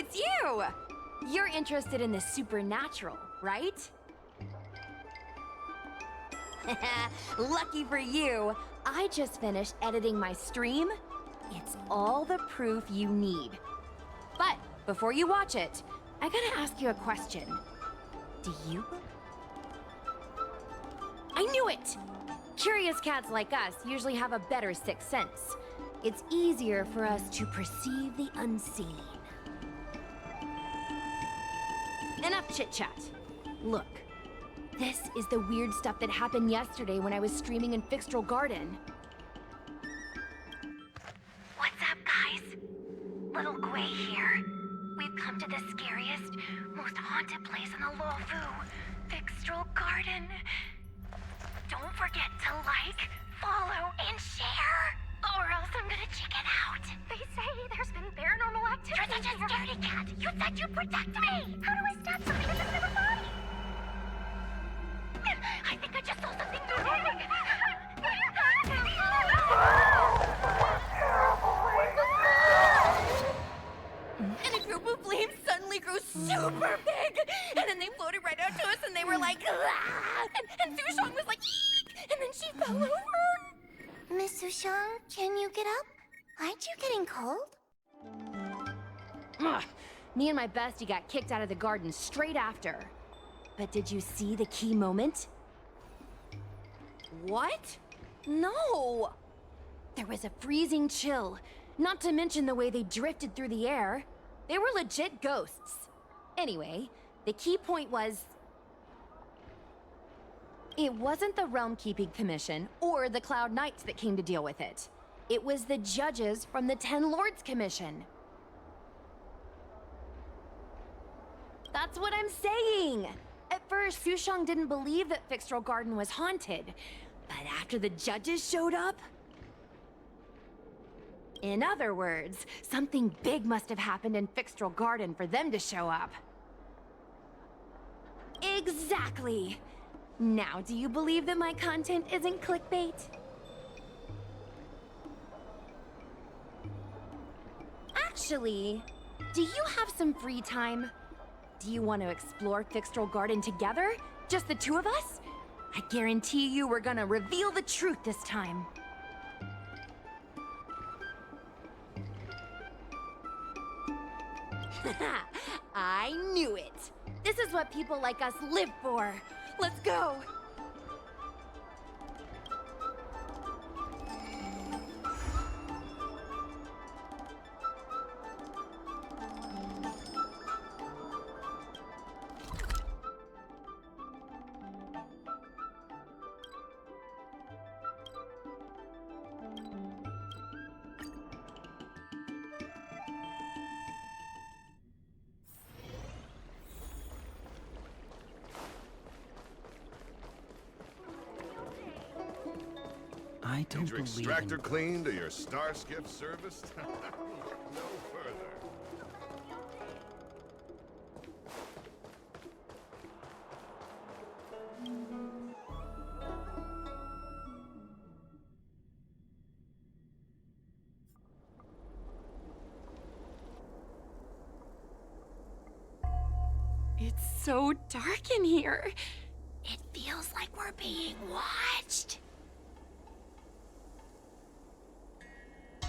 it's you! You're interested in the supernatural, right? Lucky for you, I just finished editing my stream. It's all the proof you need. But before you watch it, I gotta ask you a question. Do you? I knew it! Curious cats like us usually have a better sixth sense. It's easier for us to perceive the unseen. Enough chit-chat. Look, this is the weird stuff that happened yesterday when I was streaming in Fixtral Garden. What's up, guys? Little Gwei here. We've come to the scariest, most haunted place in the Lofu, Fixtral Garden. Don't forget to like, follow, and share, or else I'm gonna chicken out. They say there's been paranormal activity. You're such a scaredy cat. You said you'd protect me. How do I stab somebody that doesn't have a body? I think I just saw something moving. And a group of flames suddenly grew super big! And then they floated right out to us and they were like, ah! And Sushong was like, eek! And then she fell over! Miss Sushong, can you get up? Aren't you getting cold? Ugh. Me and my bestie got kicked out of the garden straight after. But did you see the key moment? What? No! There was a freezing chill, not to mention the way they drifted through the air. They were legit ghosts. Anyway, the key point was... it wasn't the Realm Keeping Commission or the Cloud Knights that came to deal with it. It was the judges from the Ten Lords Commission. That's what I'm saying! At first, Sushong didn't believe that Fixtral Garden was haunted. But after the judges showed up... in other words, something big must have happened in Fixtral Garden for them to show up. Exactly! Now, do you believe that my content isn't clickbait? Actually, do you have some free time? Do you want to explore Fixtral Garden together? Just the two of us? I guarantee you we're gonna reveal the truth this time. I knew it! This is what people like us live for! Let's go! I don't Is your believe extractor in... cleaned or your star skip serviced? Look no further. It's so dark in here. It feels like we're being watched.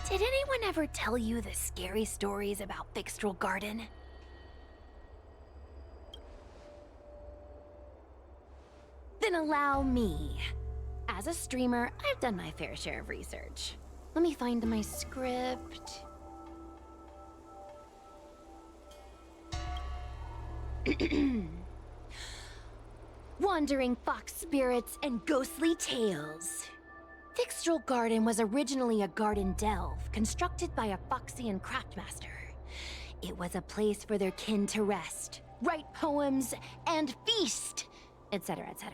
Did anyone ever tell you the scary stories about Fixtral Garden? Then allow me. As a streamer, I've done my fair share of research. Let me find my script. Wandering fox spirits and ghostly tales. Fixtral Garden was originally a garden delve constructed by a Foxian craftmaster. It was a place for their kin to rest, write poems, and feast, etc., etc.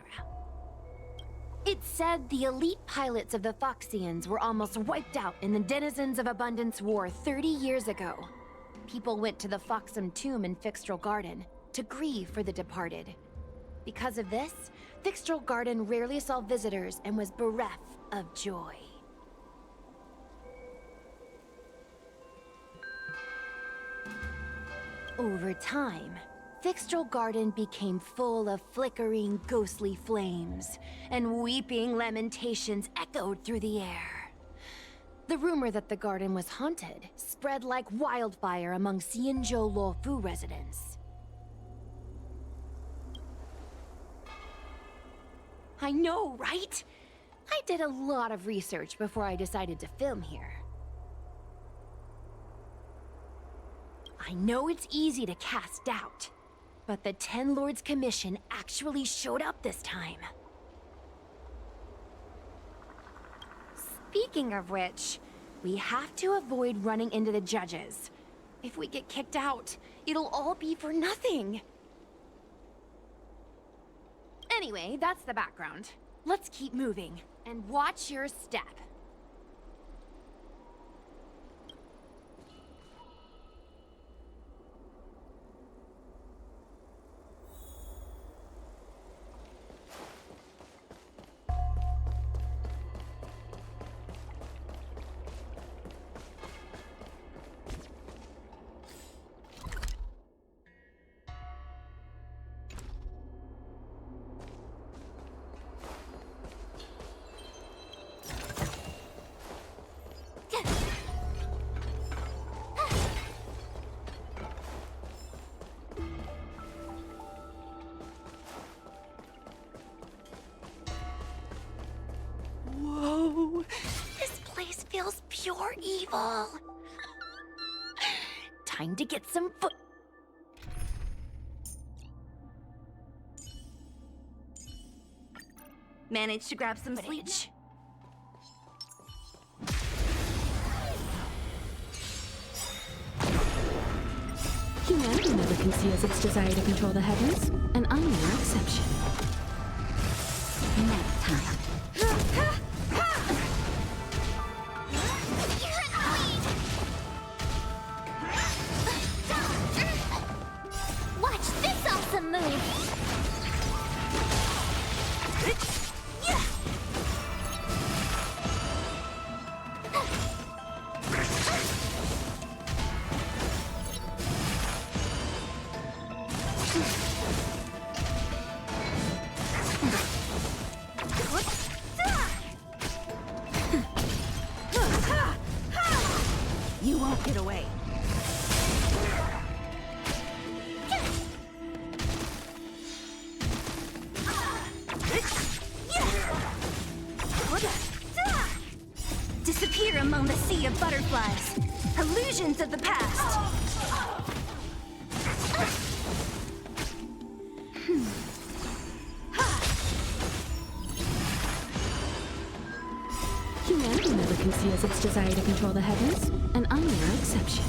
It's said the elite pilots of the Foxians were almost wiped out in the Denizens of Abundance War 30 years ago. People went to the Foxum tomb in Fixtral Garden to grieve for the departed. Because of this, Fixtral Garden rarely saw visitors and was bereft of joy. Over time, Fixtral Garden became full of flickering, ghostly flames, and weeping lamentations echoed through the air. The rumor that the garden was haunted spread like wildfire among Sanьчжоу Lофу residents. I know, right? I did a lot of research before I decided to film here. I know it's easy to cast doubt, but the Ten Lords Commission actually showed up this time. Speaking of which, we have to avoid running into the judges. If we get kicked out, it'll all be for nothing. Anyway, that's the background. Let's keep moving, and watch your step. Whoa! This place feels pure evil. Time to get some foot. Managed to grab some sleep? Humanity never conceals its desire to control the heavens, and I'm no exception. Nap time. Watch this awesome move! You won't get away. Disappear among the sea of butterflies. Illusions of the past. Humanity never conceals its desire to control the heavens, and I'm no exception.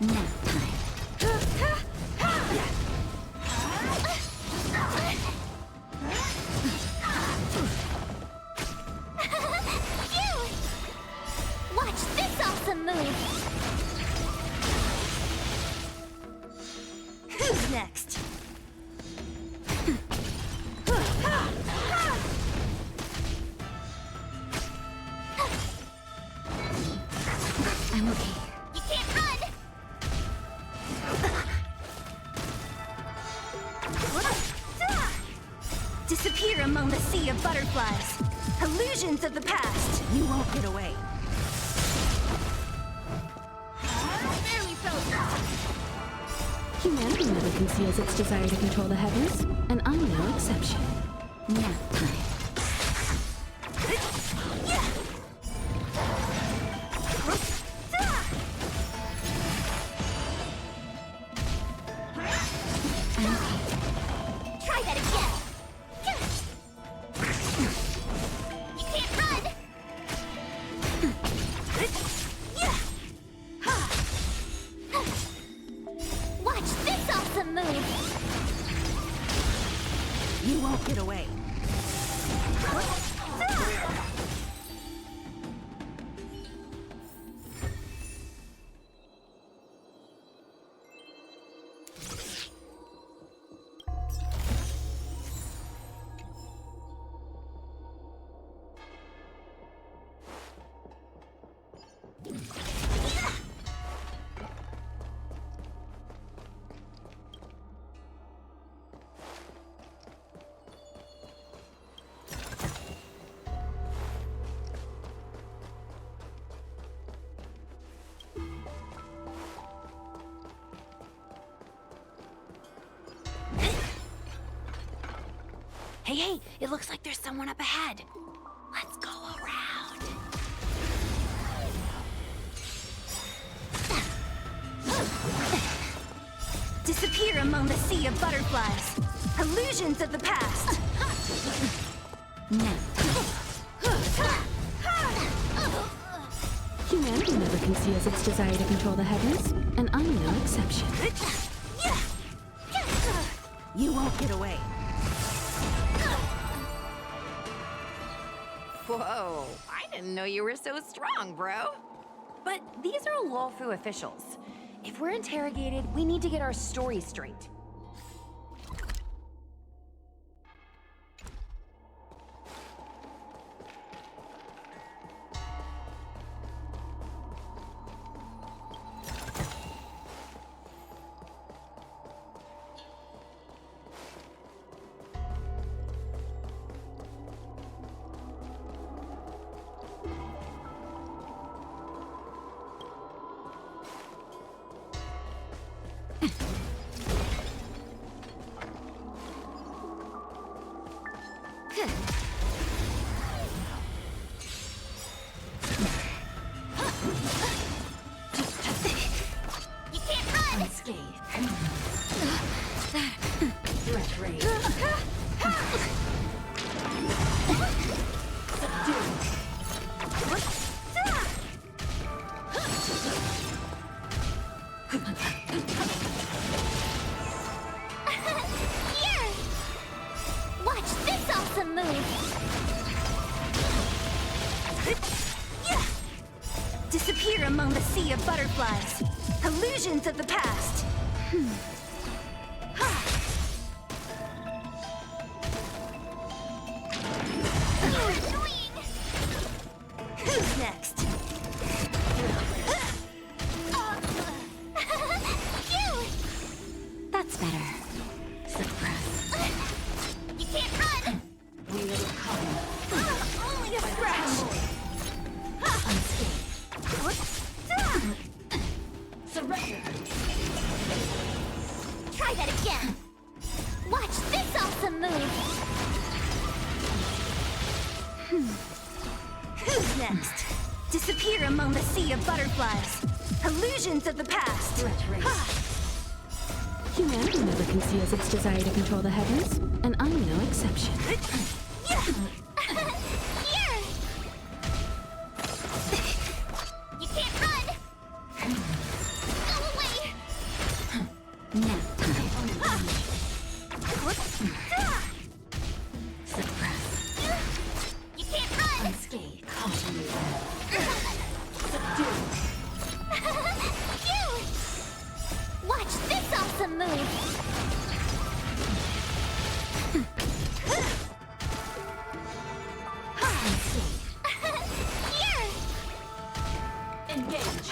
Nap time. Watch this awesome move! Who's next? I'm okay. You can't run! Disappear among the sea of butterflies. Illusions of the past. You won't get away. Barely felt. Humanity never conceals its desire to control the heavens, and I'm no exception. Nap time. Try that again. You can't run. Watch this awesome move. You won't get away. Hey, hey, it looks like there's someone up ahead. Let's go around. Disappear among the sea of butterflies. Illusions of the past. Now. Humanity never conceals its desire to control the heavens, and I'm no exception. You won't get away. Whoa, I didn't know you were so strong, bro. But these are Lawfu officials. If we're interrogated, we need to get our story straight. Disappear among the sea of butterflies. Illusions of the past. Who's next? That's better. Suppress. You can't run! We will come. Only a scratch! Surrender. Try that again! Watch this awesome move! Who's next? Disappear among the sea of butterflies. Illusions of the past. Humanity never conceals its desire to control the heavens, and I'm no exception. Here! You can't run! Go away! Now. You can't run! Unscathed. Continue. Watch this awesome move! Here! Engage.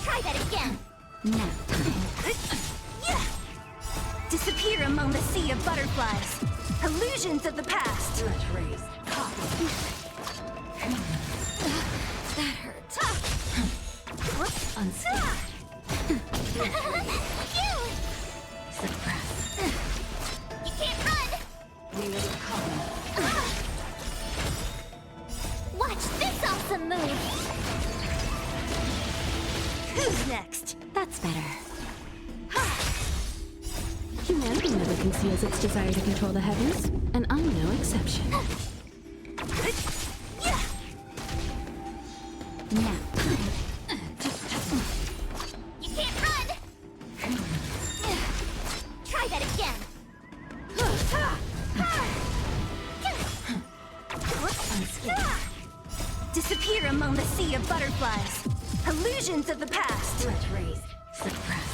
Try that again! Now. Disappear among the sea of butterflies. Illusions of the past. Threat raised. Copy. That hurts. Unscathed. You! Suppress. You can't run! We will come. Watch this awesome move! Who's next? That's better. Humanity never conceals its desire to control the heavens, and I'm no exception. Now. You can't run! Try that again! Unscathed. Disappear among the sea of butterflies. Illusions of the past. Threat raised. Suppress.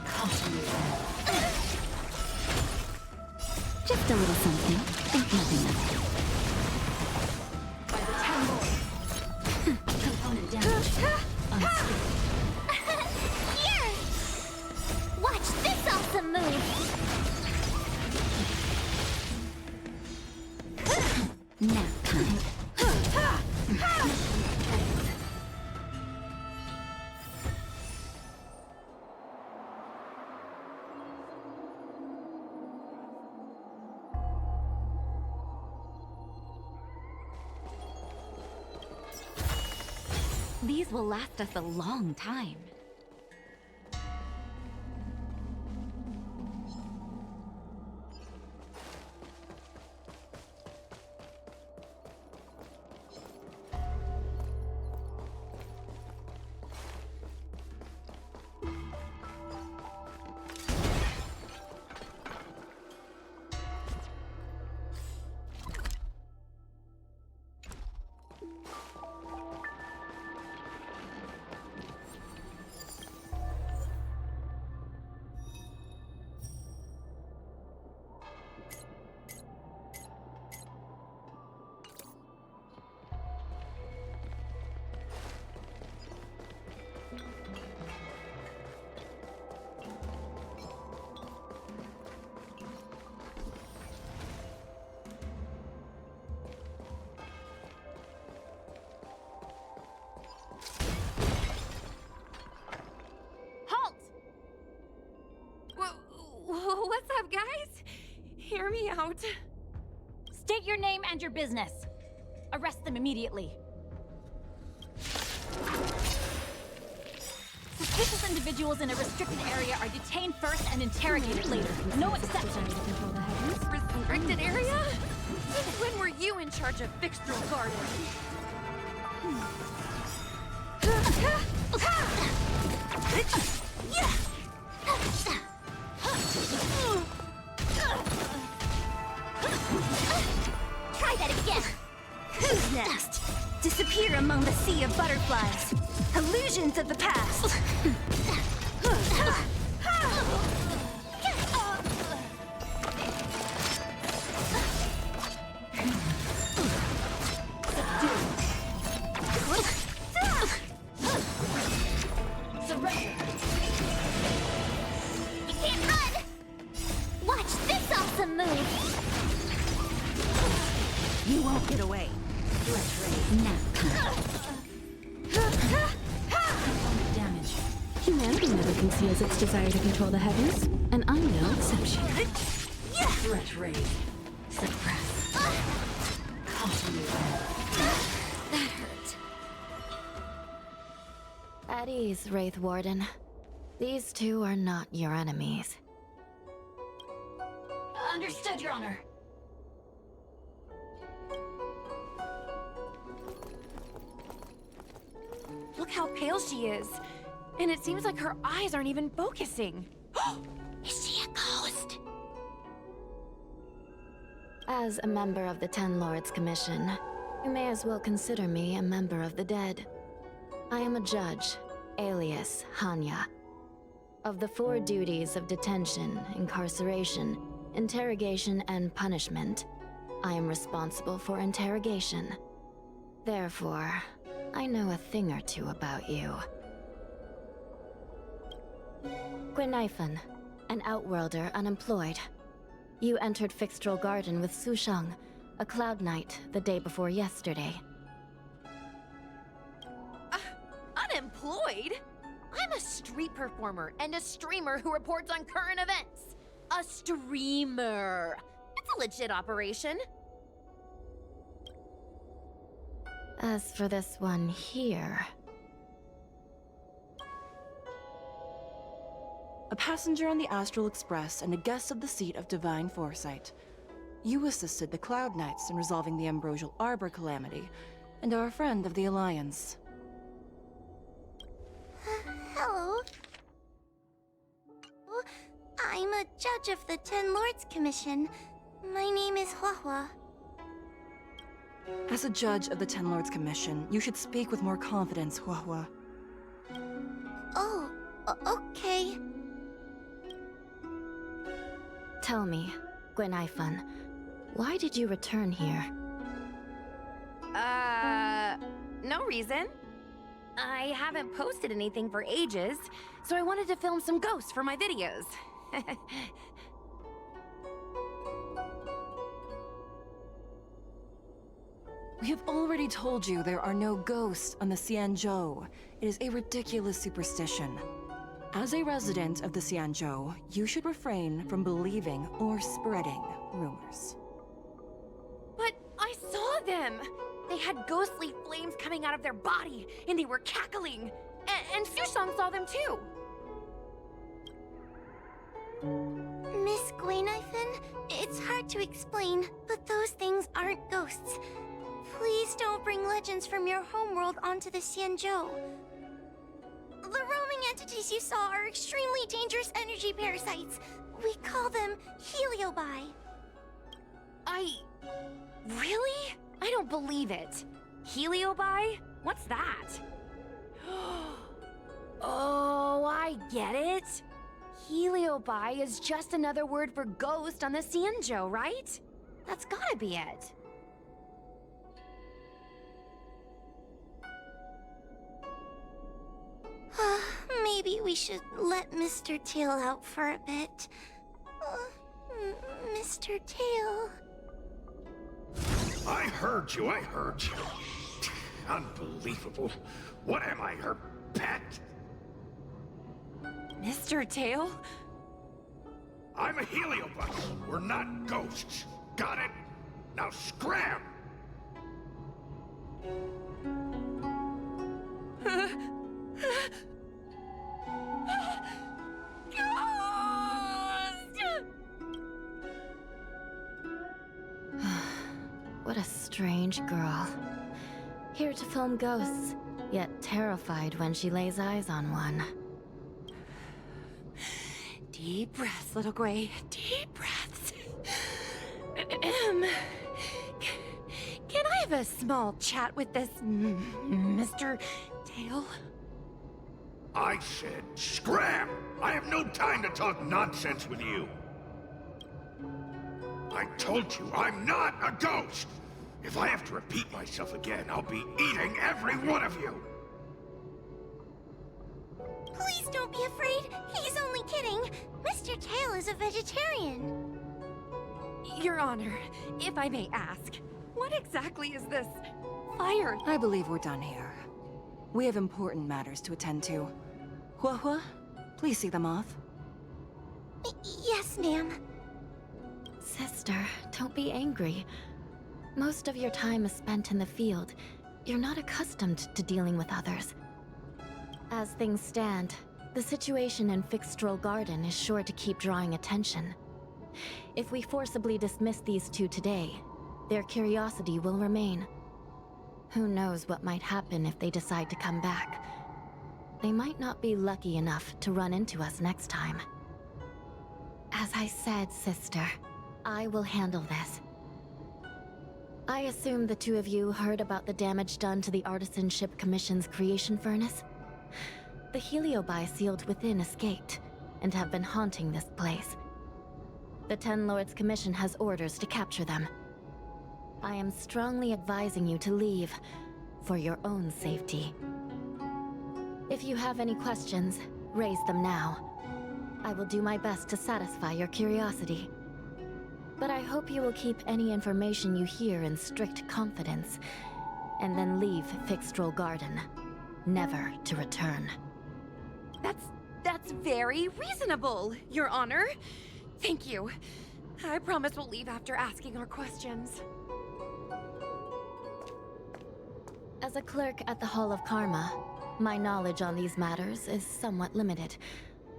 Continue. Just a little something. Think nothing of it. By the temple. Component damage. Unscathed. Here! Watch this awesome move! Now time. These will last us a long time. What's up, guys? Hear me out. State your name and your business. Arrest them immediately. Suspicious individuals in a restricted area are detained first and interrogated later. No exceptions. Restricted area? Since when were you in charge of Fixtral Garden? Try that again! Who's next? Disappear among the sea of butterflies. Illusions of the past. Surrender. You can't run! Watch this awesome move! You won't get away. Now. Damage. Humanity never conceals its desire to control the heavens, and I'm no exception. Threat raised. Suppress. That hurt. At ease, Wraith Warden. These two are not your enemies. Understood, Your Honor. Look how pale she is. And it seems like her eyes aren't even focusing. Is she a ghost? As a member of the Ten Lords Commission, you may as well consider me a member of the dead. I am a judge, alias Hanya. Of the 4 duties of detention, incarceration, interrogation, and punishment, I am responsible for interrogation. Therefore, I know a thing or two about you. Guinaifen, an outworlder unemployed. You entered Fixtral Garden with Sushang, a cloud knight, the day before yesterday. Unemployed? I'm a street performer and a streamer who reports on current events. A streamer. It's a legit operation. As for this one here... A passenger on the Astral Express and a guest of the seat of Divine Foresight. You assisted the Cloud Knights in resolving the Ambrosial Arbor calamity, and are a friend of the Alliance. Hello. I'm a judge of the Ten Lords Commission. My name is Huahua. As a judge of the Ten Lords Commission, you should speak with more confidence, Huahua. Oh, okay. Tell me, Guinaifen, why did you return here? No reason. I haven't posted anything for ages, so I wanted to film some ghosts for my videos. We have already told you there are no ghosts on the Sanьчжоу. It is a ridiculous superstition. As a resident of the Sanьчжоu, you should refrain from believing or spreading rumors. But I saw them! They had ghostly flames coming out of their body, and they were cackling. And Susong saw them too. Miss Gwaynifin, it's hard to explain, but those things aren't ghosts. Please don't bring legends from your homeworld onto the Sanchzhou. The roaming entities you saw are extremely dangerous energy parasites. We call them heliobi. Really? I don't believe it. Heliobi? What's that? Oh, I get it. Heliobi is just another word for ghost on the Sanchzhou, right? That's gotta be it. Maybe we should let Mr. Tail out for a bit. Mr. Tail. I heard you. Unbelievable. What am I, her pet? Mr. Tail? I'm a heliobus. We're not ghosts. Got it? Now scram! What a strange girl. Here to film ghosts, yet terrified when she lays eyes on one. Deep breaths, little Gwei. Deep breaths. Can I have a small chat with this Mr. Tail? I said scram! I have no time to talk nonsense with you. I told you, I'm not a ghost! If I have to repeat myself again, I'll be eating every one of you! Please don't be afraid. He's only kidding. Mr. Tail is a vegetarian. Your Honor, if I may ask, what exactly is this fire? I believe we're done here. We have important matters to attend to. Hua, please see them off. Yes, ma'am. Sister, don't be angry. Most of your time is spent in the field. You're not accustomed to dealing with others. As things stand, the situation in Fixstrol Garden is sure to keep drawing attention. If we forcibly dismiss these two today, their curiosity will remain. Who knows what might happen if they decide to come back. They might not be lucky enough to run into us next time. As I said, sister, I will handle this. I assume the two of you heard about the damage done to the Artisanship Commission's creation furnace? The heliobi sealed within escaped, and have been haunting this place. The Ten Lords Commission has orders to capture them. I am strongly advising you to leave, for your own safety. If you have any questions, raise them now. I will do my best to satisfy your curiosity. But I hope you will keep any information you hear in strict confidence, and then leave Fixstrol Garden, never to return. That's very reasonable, Your Honor. Thank you. I promise we'll leave after asking our questions. As a clerk at the Hall of Karma, my knowledge on these matters is somewhat limited,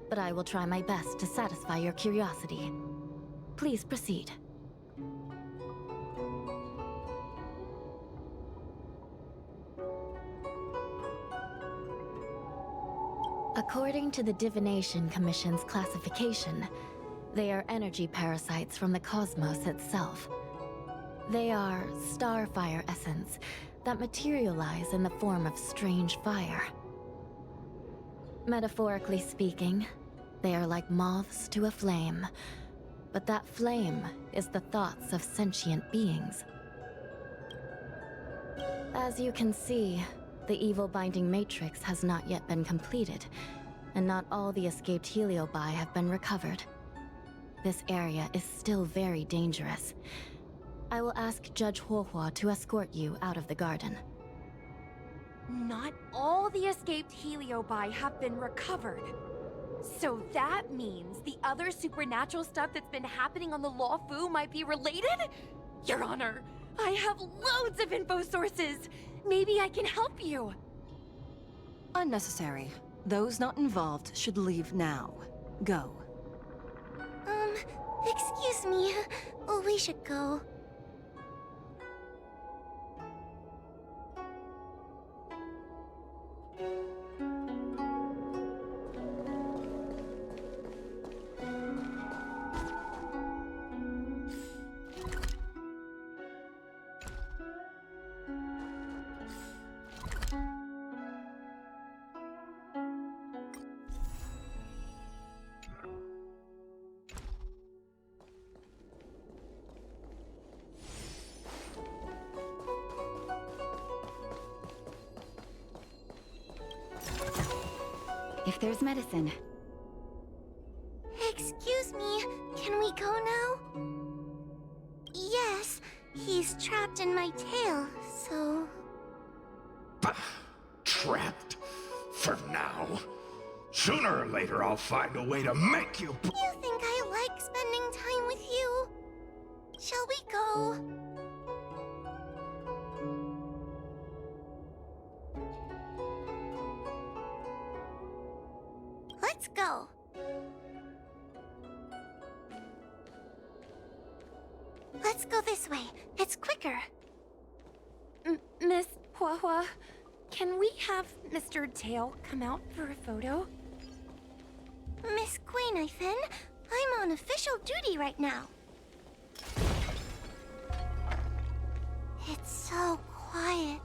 but I will try my best to satisfy your curiosity. Please proceed. According to the Divination Commission's classification, they are energy parasites from the cosmos itself. They are starfire essence that materialize in the form of strange fire. Metaphorically speaking, they are like moths to a flame, but that flame is the thoughts of sentient beings. As you can see, the evil binding matrix has not yet been completed, and not all the escaped heliobi have been recovered. This area is still very dangerous. I will ask Judge Huohua to escort you out of the garden. Not all the escaped heliobi have been recovered. So that means the other supernatural stuff that's been happening on the Lawfu might be related? Your Honor, I have loads of info sources. Maybe I can help you. Unnecessary. Those not involved should leave now. Go. Excuse me. We should go. If there's medicine. Excuse me, can we go now? Yes, he's trapped in my tail, so... Trapped? For now? Sooner or later I'll find a way to make you... You think I like spending time with you? Shall we go? Let's go. Let's go this way. It's quicker. Miss Hua, can we have Mr. Tail come out for a photo? Miss Guinevere, I'm on official duty right now. It's so quiet.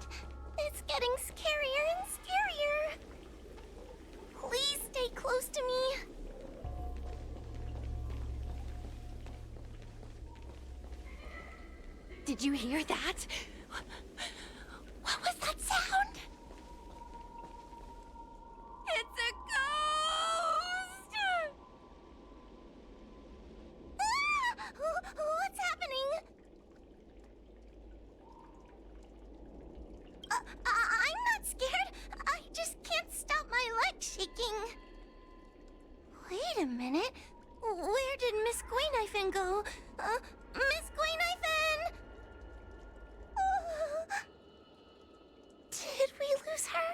It's getting scarier and scarier. Please stay close to me. Did you hear that? What was that sound? It's a ghost! Ah! What's happening? I'm not scared. I just can't stop my legs shaking. Wait a minute. Where did Miss Guinevere go? Miss Guinevere! Did we lose her?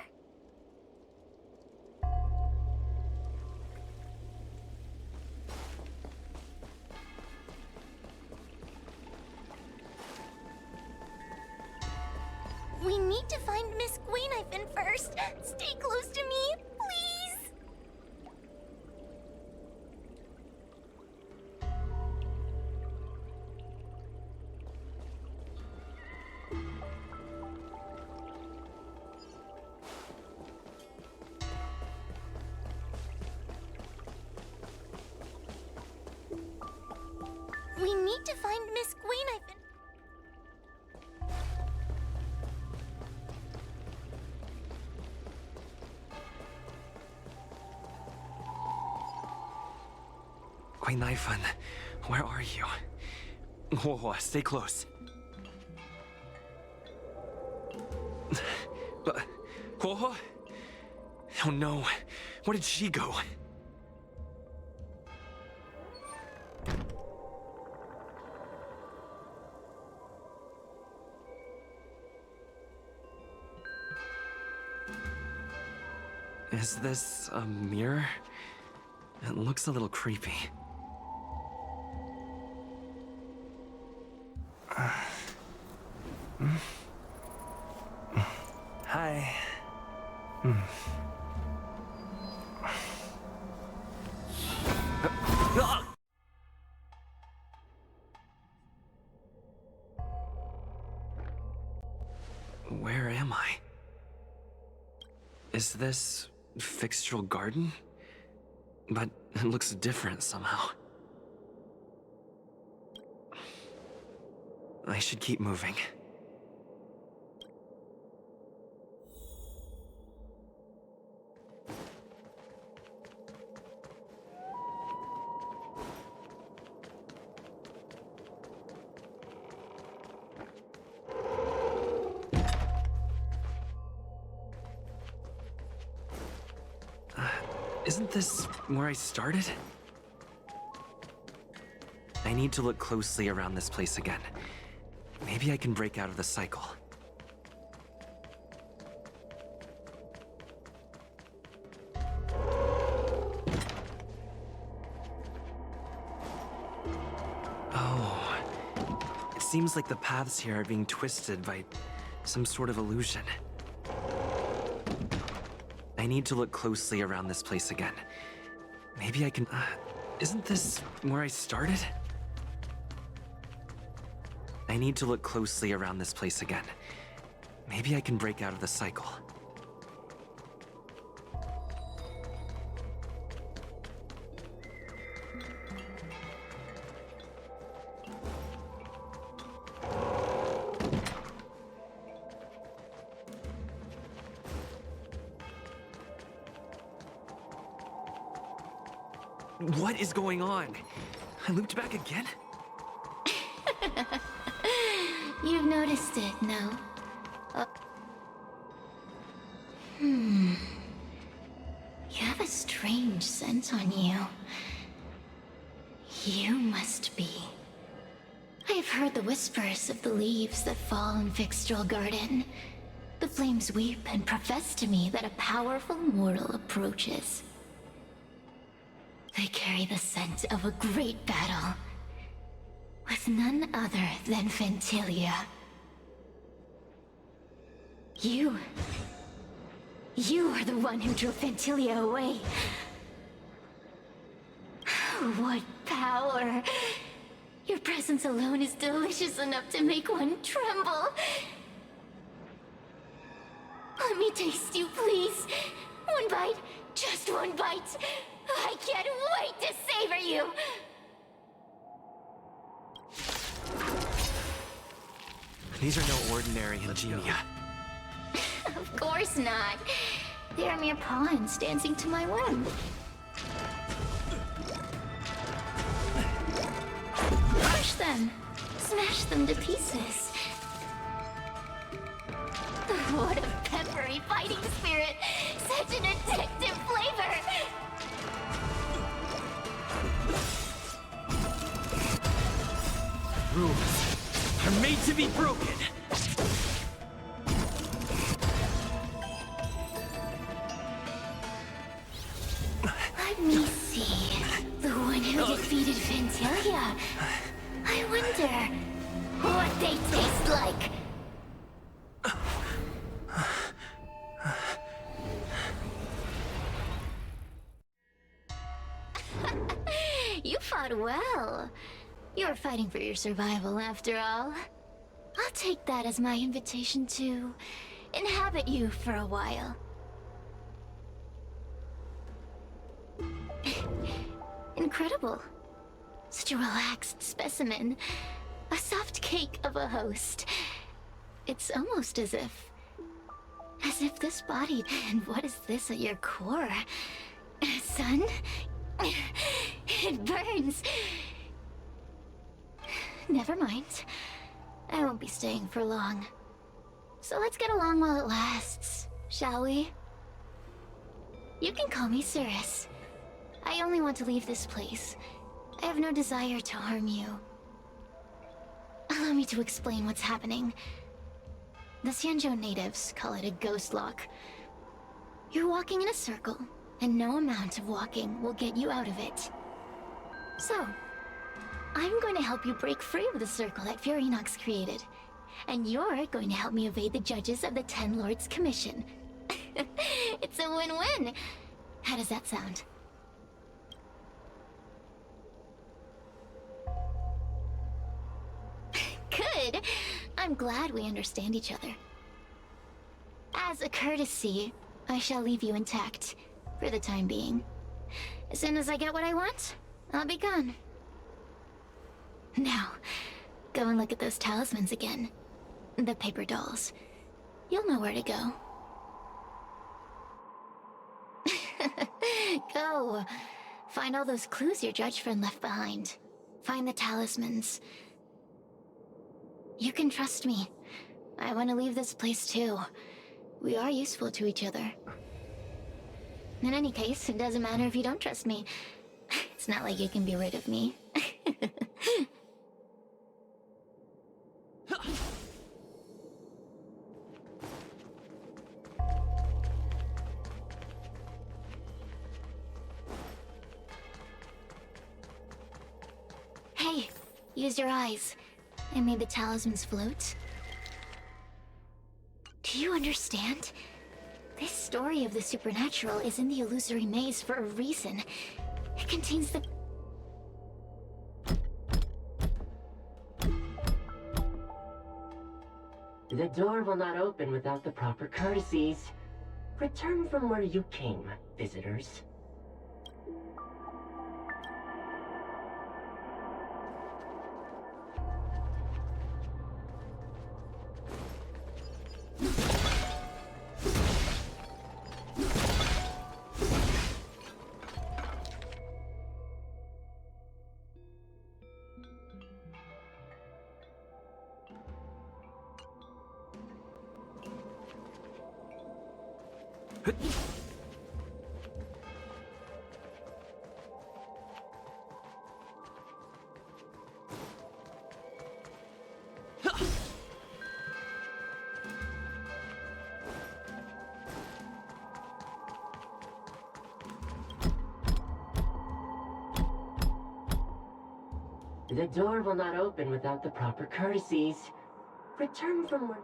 We need to find Miss Guinevere first. Stay close to me, please. We need to find Miss Guinevere. Guinevere, where are you? Whoa, stay close. Whoa? Oh no, where did she go? Is this a mirror? It looks a little creepy. Hi. Where am I? Is this Fixtural Garden? But it looks different somehow. I should keep moving. Isn't this where I started? I need to look closely around this place again. Maybe I can break out of the cycle. Oh, it seems like the paths here are being twisted by some sort of illusion. I need to look closely around this place again. Maybe I can... isn't this where I started? I need to look closely around this place again. Maybe I can break out of the cycle. What is going on? I looped back again? You've noticed it, no? You have a strange scent on you. You must be. I have heard the whispers of the leaves that fall in Fixtral Garden. The flames weep and profess to me that a powerful mortal approaches. They carry the scent of a great battle, with none other than Ventilia. You are the one who drove Ventilia away. What power! Your presence alone is delicious enough to make one tremble. Let me taste you, please. One bite, just one bite. I can't wait to savor you! These are no ordinary ingenia. Of course not. They are mere pawns dancing to my whim. Crush them! Smash them to pieces. What a peppery fighting spirit! Such an addictive flavor! Rules are made to be broken. Let me see. The one who defeated Ventilia. I wonder what they taste like. You fought well. You're fighting for your survival, after all. I'll take that as my invitation to inhabit you for a while. Incredible. Such a relaxed specimen. A soft cake of a host. It's almost as if this body... And what is this at your core? Sun? It burns. Never mind. I won't be staying for long. So let's get along while it lasts, shall we? You can call me Cirrus. I only want to leave this place. I have no desire to harm you. Allow me to explain what's happening. The Sanьчжоу natives call it a ghost lock. You're walking in a circle, and no amount of walking will get you out of it. So, I'm going to help you break free of the circle that Furinox created. And you're going to help me evade the judges of the Ten Lords Commission. It's a win-win. How does that sound? Good. I'm glad we understand each other. As a courtesy, I shall leave you intact, for the time being. As soon as I get what I want, I'll be gone. Now, go and look at those talismans again. The paper dolls. You'll know where to go. Go. Find all those clues your judge friend left behind. Find the talismans. You can trust me. I want to leave this place too. We are useful to each other. In any case, it doesn't matter if you don't trust me. It's not like you can be rid of me. Use your eyes. I made the talismans float. Do you understand? This story of the supernatural is in the illusory maze for a reason. It contains the... The door will not open without the proper courtesies. Return from where you came, visitors. The door will not open without the proper courtesies. Return from where...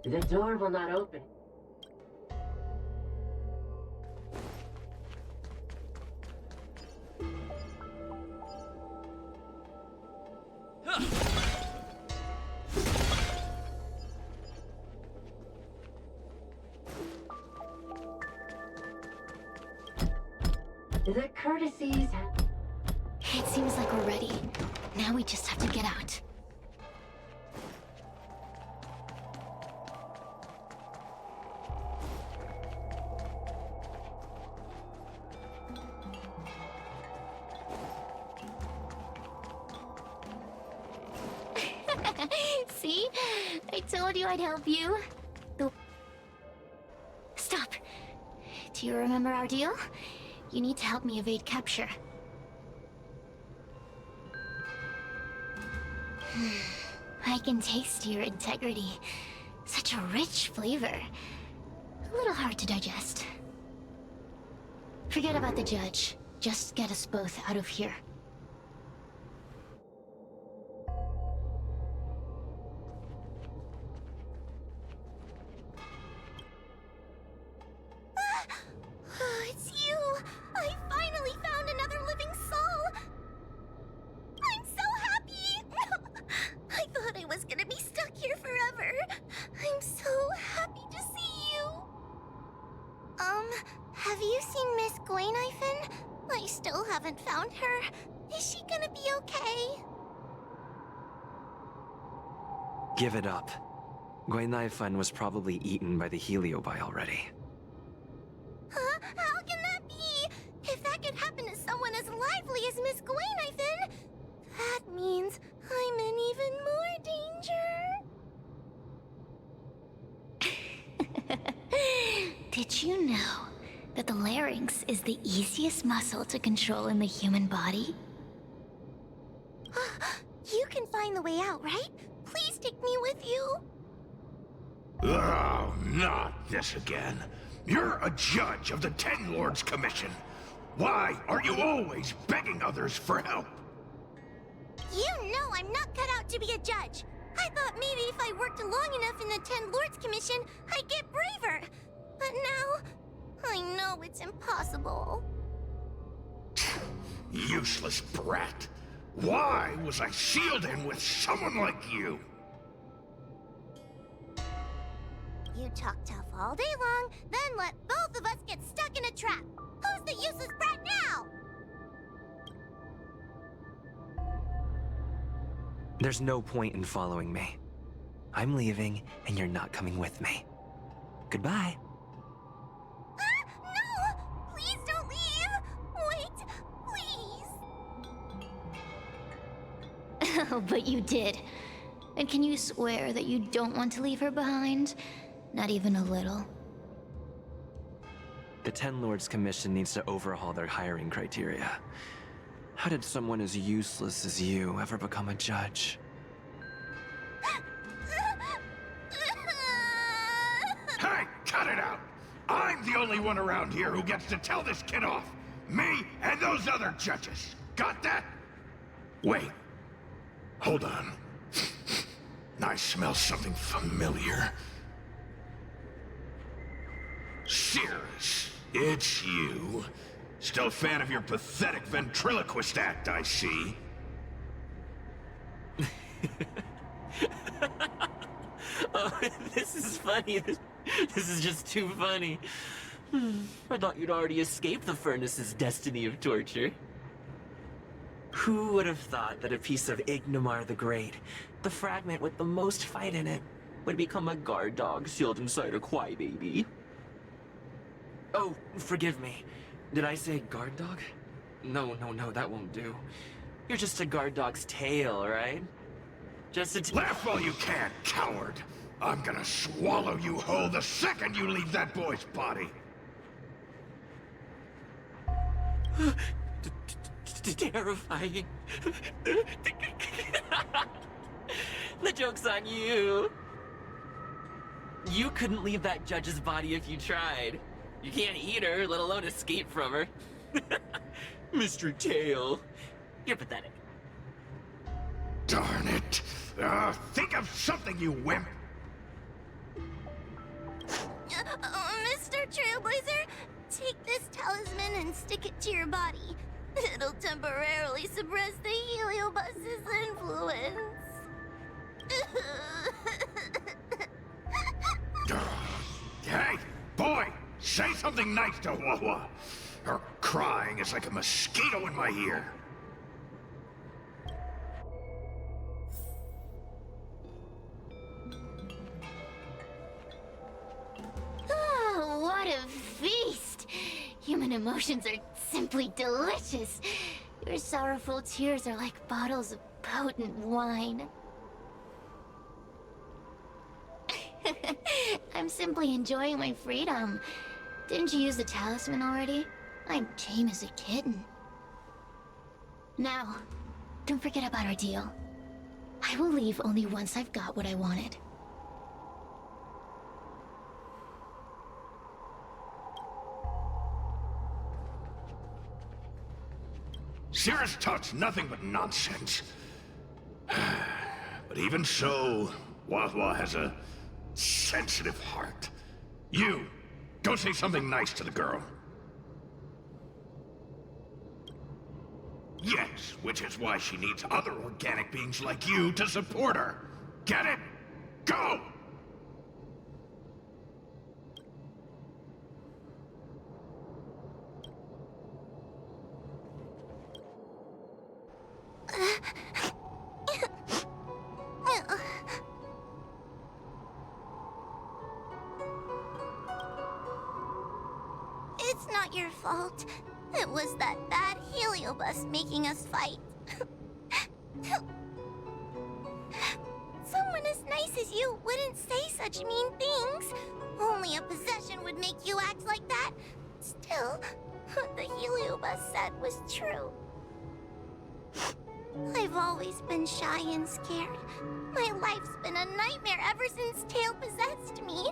The door will not open. The courtesies... It seems like we're ready. Now we just have to get out. See? I told you I'd help you. Stop. Do you remember our deal? You need to help me evade capture. I can taste your integrity. Such a rich flavor. A little hard to digest. Forget about the judge. Just get us both out of here. It's you! I finally found another living soul! I'm so happy! I thought I was gonna be stuck here forever. I'm so happy to see you. Have you seen Miss Gwaynifin? I still haven't found her. Is she gonna be okay? Give it up. Gwaynifin was probably eaten by the heliobi already. Huh? How can that be? If that could happen to someone as lively as Miss Gwaynifin, that means I'm in even more danger. Did you know that the larynx is the easiest muscle to control in the human body? You can find the way out, right? Please take me with you. Oh, not this again. You're a judge of the Ten Lords Commission. Why are you always begging others for help? You know I'm not cut out to be a judge. I thought maybe if I worked long enough in the Ten Lords Commission, I'd get braver. But now, I know it's impossible. Useless brat. Why was I sealed in with someone like you? You talk tough all day long, then let both of us get stuck in a trap. Who's the useless brat now? There's no point in following me. I'm leaving, and you're not coming with me. Goodbye. No! Please don't leave! Wait, please! Oh, but you did. And can you swear that you don't want to leave her behind? Not even a little. The Ten Lords Commission needs to overhaul their hiring criteria. How did someone as useless as you ever become a judge? Hey, cut it out! I'm the only one around here who gets to tell this kid off. Me and those other judges. Got that? Wait. Hold on. I smell something familiar. Cirrus, it's you. Still a fan of your pathetic ventriloquist act, I see. Oh, this is funny. This is just too funny. I thought you'd already escaped the furnace's destiny of torture. Who would have thought that a piece of Ignomar the Great, the fragment with the most fight in it, would become a guard dog sealed inside a crybaby? Oh, forgive me. Did I say guard dog? No, that won't do. You're just a guard dog's tail, right? Just a Laugh while you can, coward! I'm gonna swallow you whole the second you leave that boy's body! Terrifying. The joke's on you. You couldn't leave that judge's body if you tried. You can't eat her, let alone escape from her. Mr. Tail, you're pathetic. Darn it! Think of something, you wimp! Mr. Trailblazer, take this talisman and stick it to your body. It'll temporarily suppress the heliobus's influence. Hey, boy! Say something nice to Wawa! Her crying is like a mosquito in my ear. Oh, what a feast! Human emotions are simply delicious. Your sorrowful tears are like bottles of potent wine. I'm simply enjoying my freedom. Didn't you use the talisman already? I'm tame as a kitten. Now, don't forget about our deal. I will leave only once I've got what I wanted. Cirrus talks nothing but nonsense. But even so, Wawa has a sensitive heart. You, go say something nice to the girl. Yes, which is why she needs other organic beings like you to support her. Get it? Go! It's not your fault. It was that bad heliobus making us fight. Someone as nice as you wouldn't say such mean things. Only a possession would make you act like that. Still, what the heliobus said was true. I've always been shy and scared. My life's been a nightmare ever since Tail possessed me.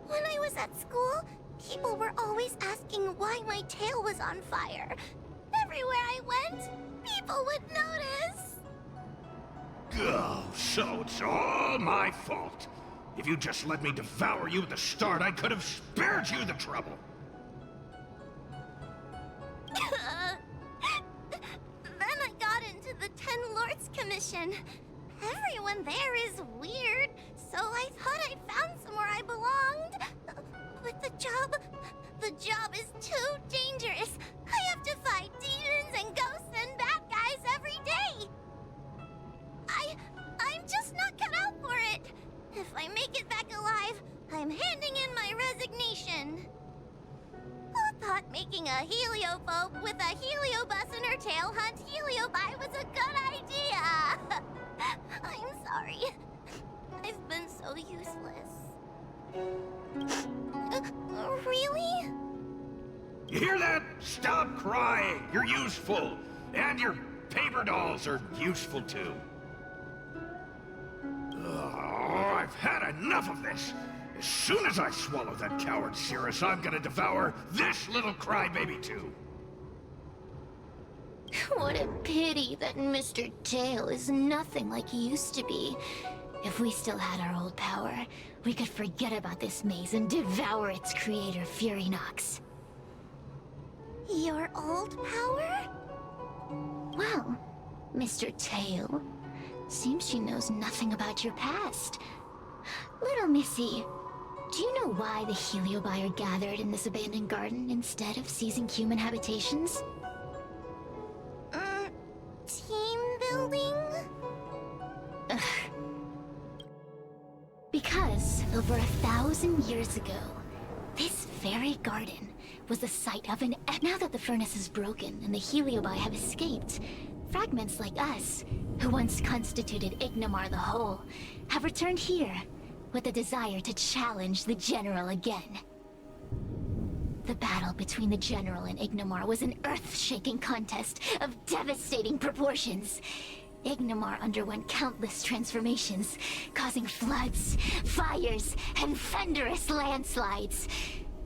When I was at school, people were always asking why my tail was on fire. Everywhere I went, people would notice. Oh, so it's all my fault. If you just let me devour you at the start, I could have spared you the trouble. Then Commission. Everyone there is weird, so I thought I'd found somewhere I belonged. But the job is too dangerous. I have to fight demons and ghosts and bad guys every day. I'm just not cut out for it. If I make it back alive, I'm handing in my resignation. Who thought making a heliophobe with a heliobus in her tail hunt heliobi was a good idea? I'm sorry. I've been so useless. Really? You hear that? Stop crying! You're useful! And your paper dolls are useful too. Oh, I've had enough of this! As soon as I swallow that coward Cirrus, I'm gonna devour this little crybaby too. What a pity that Mr. Tail is nothing like he used to be. If we still had our old power, we could forget about this maze and devour its creator, Furynox. Your old power? Well, Mr. Tail, seems she knows nothing about your past. Little Missy, do you know why the heliobi are gathered in this abandoned garden instead of seizing human habitations? Team building? Ugh. Because over 1,000 years ago, this very garden was the site of an... Now that the furnace is broken and the heliobi have escaped, fragments like us, who once constituted Ignomar the Whole, have returned here with a desire to challenge the General again. The battle between the General and Ignomar was an earth-shaking contest of devastating proportions. Ignomar underwent countless transformations, causing floods, fires, and thunderous landslides.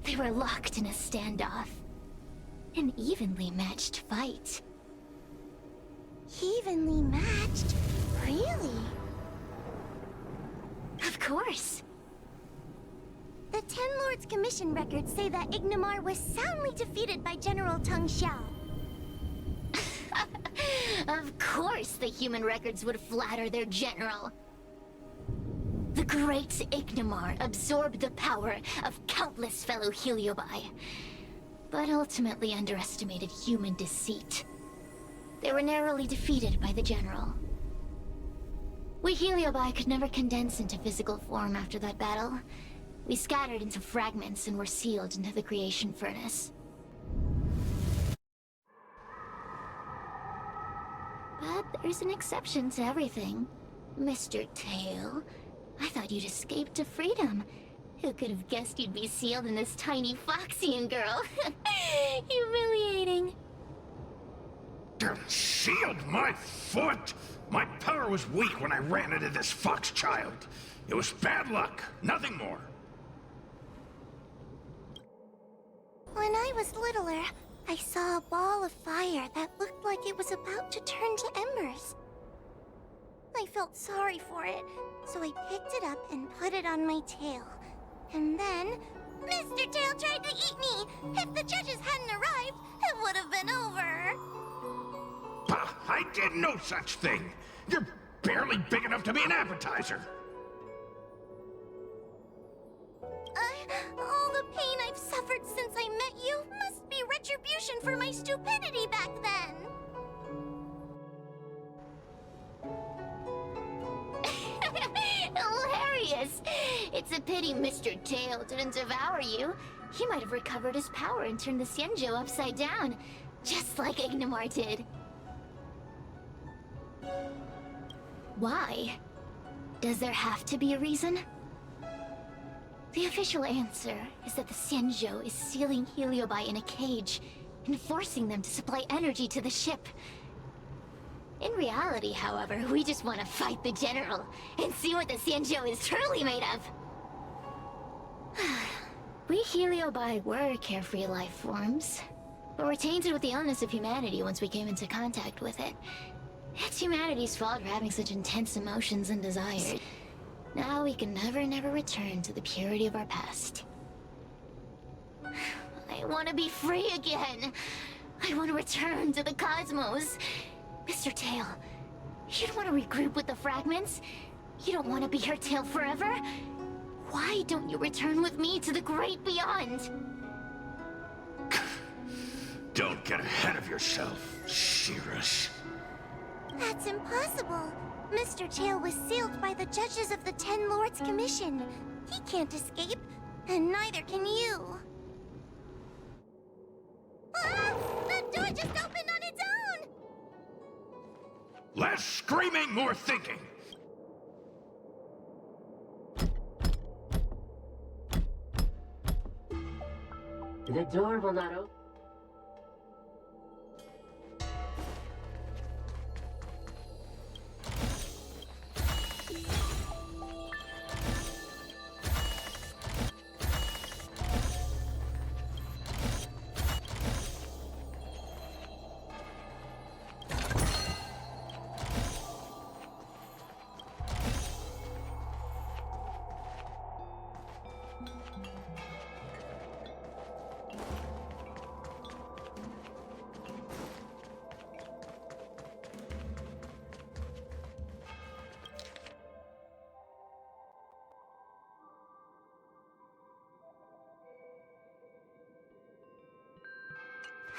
They were locked in a standoff. An evenly matched fight. Evenly matched? Really? Of course. The Ten Lords Commission records say that Ignomar was soundly defeated by General Teng Xiao. Of course the human records would flatter their general. The great Ignomar absorbed the power of countless fellow heliobi, but ultimately underestimated human deceit. They were narrowly defeated by the general. We heliobi could never condense into physical form after that battle. We scattered into fragments and were sealed into the creation furnace. But there's an exception to everything. Mr. Tail, I thought you'd escaped to freedom. Who could have guessed you'd be sealed in this tiny Foxian girl? Humiliating. Sealed my foot? My power was weak when I ran into this fox child. It was bad luck, nothing more. When I was littler, I saw a ball of fire that looked like it was about to turn to embers. I felt sorry for it, so I picked it up and put it on my tail. And then, Mr. Tail tried to eat me! If the judges hadn't arrived, it would have been over! Bah, I did no such thing! You're barely big enough to be an appetizer! All the pain I've suffered since I met you must be retribution for my stupidity back then! Hilarious! It's a pity Mr. Tail didn't devour you. He might have recovered his power and turned the Sanьчжоу upside down, just like Ignomar did. Why? Does there have to be a reason? The official answer is that the Sanьчжоу is sealing heliobi in a cage and forcing them to supply energy to the ship. In reality, however, we just want to fight the General and see what the Sanьчжоу is truly made of. We heliobi were carefree life forms, but were tainted with the illness of humanity once we came into contact with it. It's humanity's fault for having such intense emotions and desires. Now we can never return to the purity of our past. I want to be free again. I want to return to the cosmos. Mr. Tail, You don't want to regroup with the fragments? You don't want to be her tail forever? Why don't you return with me to the great beyond? Don't get ahead of yourself, Cirrus. That's impossible. Mr. Tail was sealed by the judges of the Ten Lords Commission. He can't escape, and neither can you. Ah! The door just opened on its own! Less screaming, more thinking. The door will not open.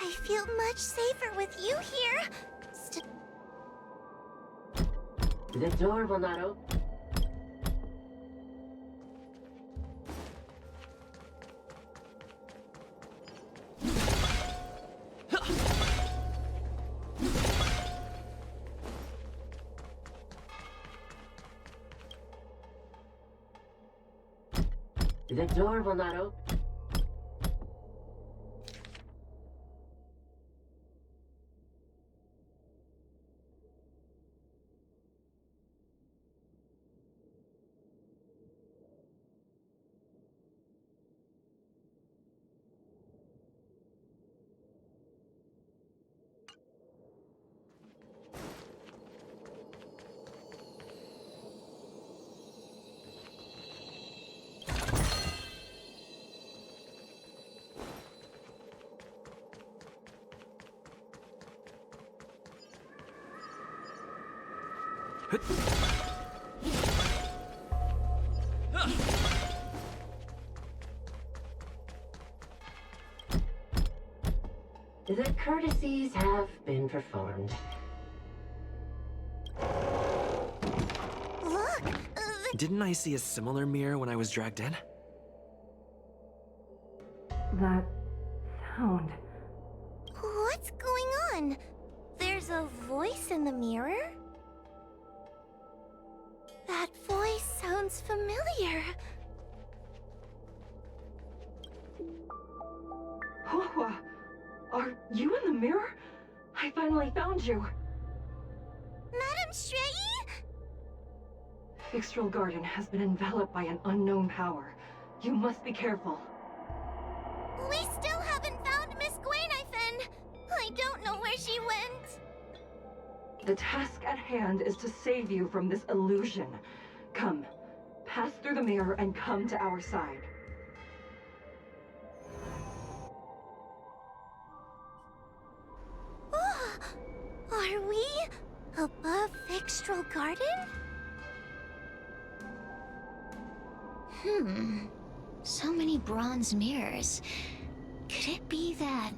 I feel much safer with you here. The door will not open. The door will not open. The courtesies have been performed. Look! Didn't I see a similar mirror when I was dragged in? That sound. What's going on? There's a voice in the mirror? That voice sounds familiar. Hua, are you in the mirror? I finally found you. Madam Shrei? Fixtral Garden has been enveloped by an unknown power. You must be careful. We still haven't found Miss Gwainifin. I don't know where she went. The task at hand is to save you from this illusion. Come, pass through the mirror and come to our side. Oh, are we above Fixtral Garden? So many bronze mirrors. Could it be that...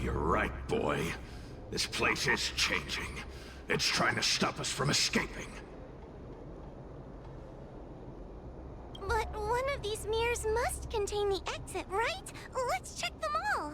You're right, boy. This place is changing. It's trying to stop us from escaping. But one of these mirrors must contain the exit, right? Let's check them all.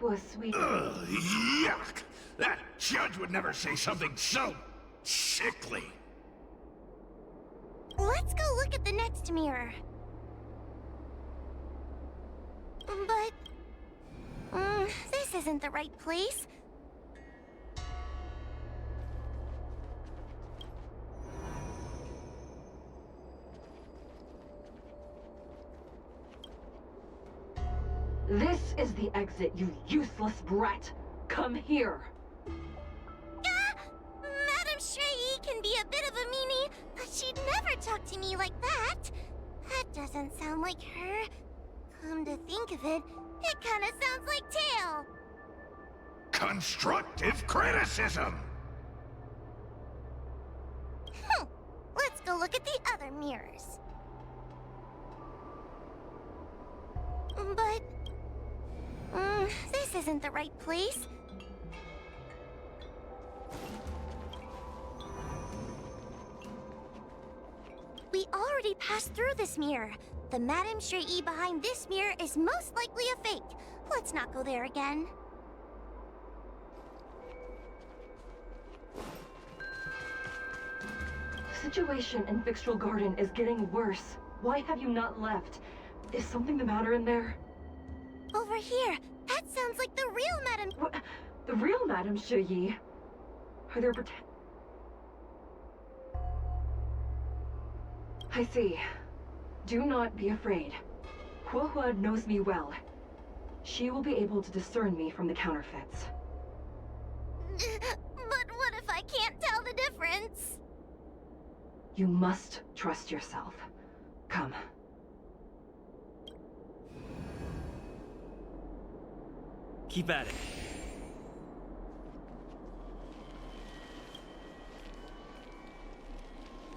Whoa, sweet. Ugh, yuck! That judge would never say something so sickly. Let's go look at the next mirror. But... this isn't the right place. This is the exit, you useless brat. Come here. Madam Shrey can be a bit of a meanie, but she'd never talk to me like that. That doesn't sound like her. Come to think of it, it kind of sounds like Tail. Constructive criticism! Let's go look at the other mirrors. But... this isn't the right place. We already passed through this mirror. The Madame Shrey behind this mirror is most likely a fake. Let's not go there again. The situation in Fixtral Garden is getting worse. Why have you not left? Is something the matter in there? Over here. That sounds like the real Madame... What? The real Madame Shrey? Are there I see. Do not be afraid. Huohua knows me well. She will be able to discern me from the counterfeits. But what if I can't tell the difference? You must trust yourself. Come. Keep at it.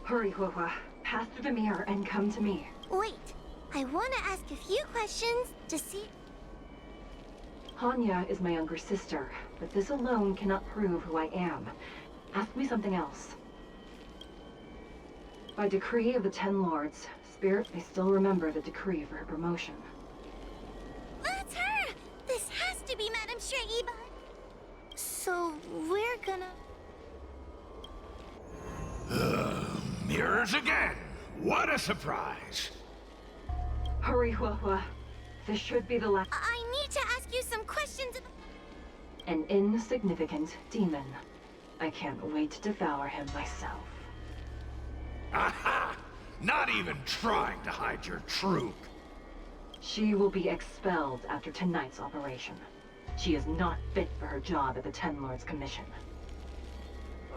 Hurry, Huohua. Pass through the mirror and come to me. Wait. I want to ask a few questions to see... Hanya is my younger sister, but this alone cannot prove who I am. Ask me something else. By decree of the Ten Lords, Spirit may still remember the decree for her promotion. That's her! This has to be Madame Shrey. So, we're gonna... Mirrors again! What a surprise! Hurry, Huohua. This should be the last... I need to ask you some questions about... An insignificant demon. I can't wait to devour him myself. Aha! Not even trying to hide your truth. She will be expelled after tonight's operation. She is not fit for her job at the Ten Lords Commission.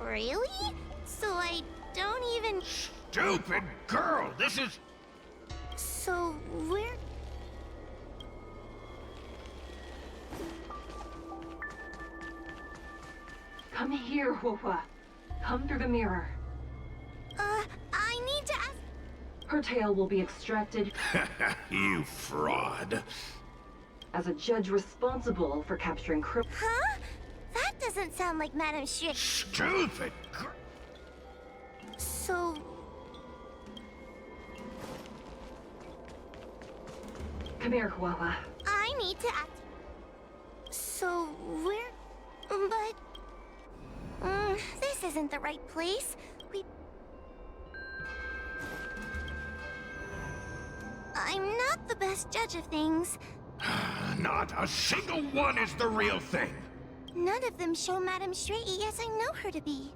Really? So I don't even... Stupid girl! This is... So we're... Come here, Huohua. Come through the mirror. I need to ask... Her tail will be extracted... You fraud. As a judge responsible for capturing Huh? That doesn't sound like Madame Shrey. Stupid girl. So... Come here, Huohua. I need to act... So we're... But... this isn't the right place. I'm not the best judge of things. Not a single one is the real thing. None of them show Madame Shrey as I know her to be.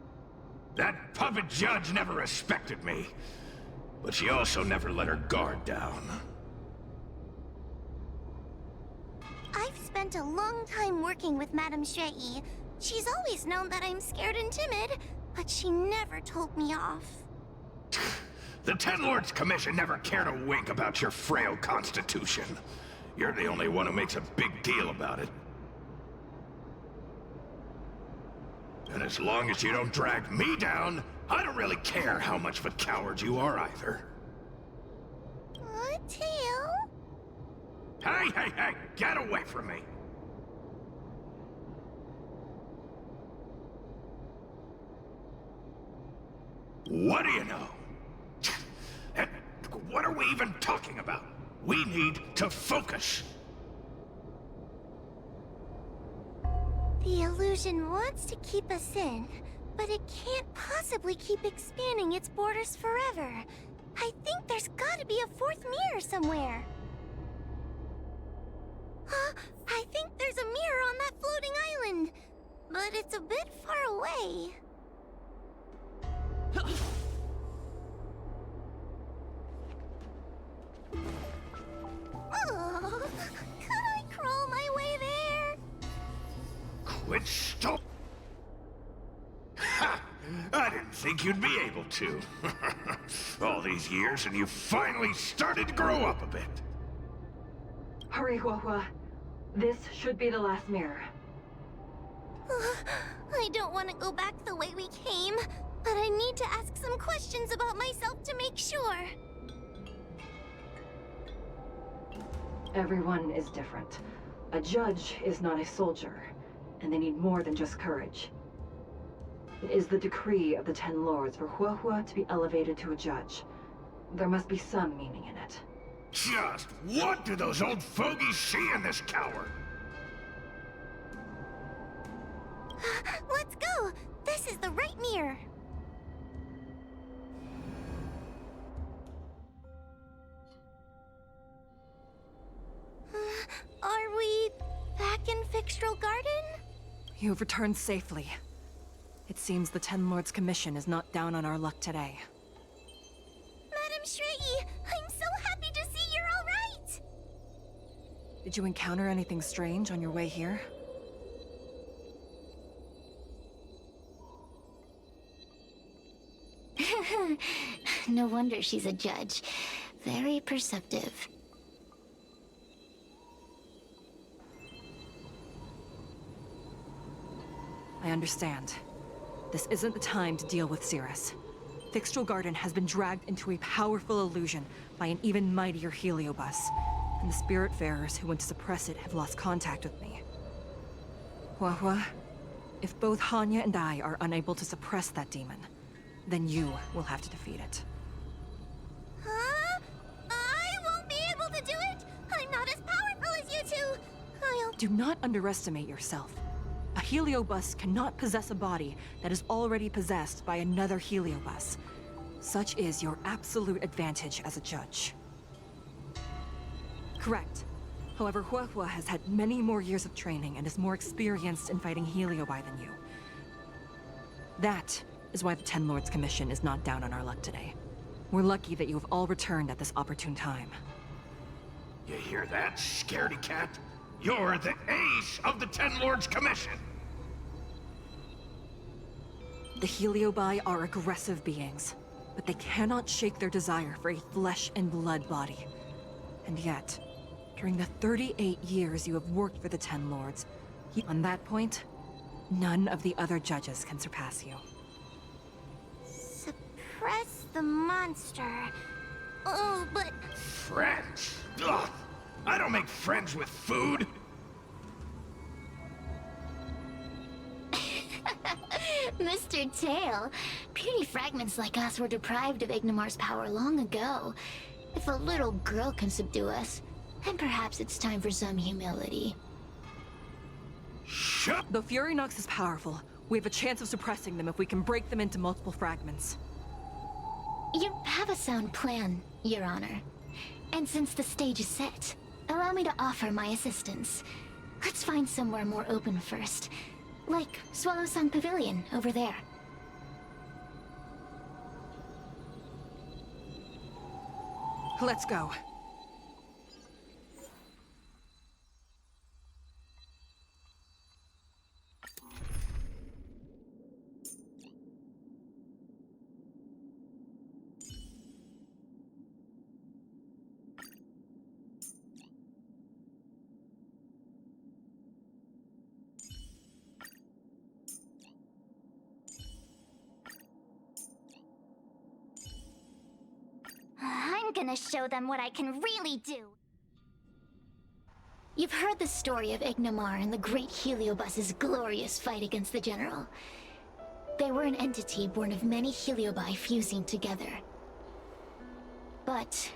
That puppet judge never respected me. But she also never let her guard down. I've spent a long time working with Madame Shrey. She's always known that I'm scared and timid, but she never told me off. The Ten Lords Commission never cared a wink about your frail constitution. You're the only one who makes a big deal about it. And as long as you don't drag me down, I don't really care how much of a coward you are either. Tail? Hey, get away from me! What do you know? What are we even talking about? We need to focus. The illusion wants to keep us in, but it can't possibly keep expanding its borders forever. I think there's gotta be a fourth mirror somewhere. I think there's a mirror on that floating island, but it's a bit far away. Oh, could I stupid stop. Ha! I didn't think you'd be able to. All these years and you finally started to grow up a bit. Hurry, Huahua. This should be the last mirror. I don't want to go back the way we came, but I need to ask some questions about myself to make sure. Everyone is different. A judge is not a soldier, and they need more than just courage. It is the decree of the Ten Lords for Huahua to be elevated to a judge. There must be some meaning in it. Just what do those old fogies see in this coward? Let's go! This is the right mirror. Are we back in Fixtral Garden? You have returned safely. It seems the Ten Lords Commission is not down on our luck today. Madam Shrei, I'm so happy to see you're all right! Did you encounter anything strange on your way here? No wonder she's a judge. Very perceptive. I understand. This isn't the time to deal with Cirrus. Fixtral Garden has been dragged into a powerful illusion by an even mightier heliobus, and the Spiritfarers who went to suppress it have lost contact with me. Huahua, if both Hanya and I are unable to suppress that demon, then you will have to defeat it. Huh? I won't be able to do it! I'm not as powerful as you two! Do not underestimate yourself. A heliobus cannot possess a body that is already possessed by another heliobus. Such is your absolute advantage as a judge. Correct. However, Huahua has had many more years of training and is more experienced in fighting heliobi than you. That is why the Ten Lords Commission is not down on our luck today. We're lucky that you have all returned at this opportune time. You hear that, scaredy cat? You're the ace of the Ten Lords Commission! The heliobi are aggressive beings, but they cannot shake their desire for a flesh and blood body. And yet, during the 38 years you have worked for the Ten Lords, on that point, none of the other judges can surpass you. Suppress the monster. Oh, but... Friends? Ugh! I don't make friends with food! Mr. Tail, puny fragments like us were deprived of Ignimar's power long ago. If a little girl can subdue us, then perhaps it's time for some humility. Shut! Though Fury Nox is powerful, we have a chance of suppressing them if we can break them into multiple fragments. You have a sound plan, Your Honor. And since the stage is set, allow me to offer my assistance. Let's find somewhere more open first. Like Swallow Song Pavilion, over there. Let's go. I'm gonna show them what I can really do. You've heard the story of Ignimar and the great Heliobus's glorious fight against the General. They were an entity born of many Heliobi fusing together. But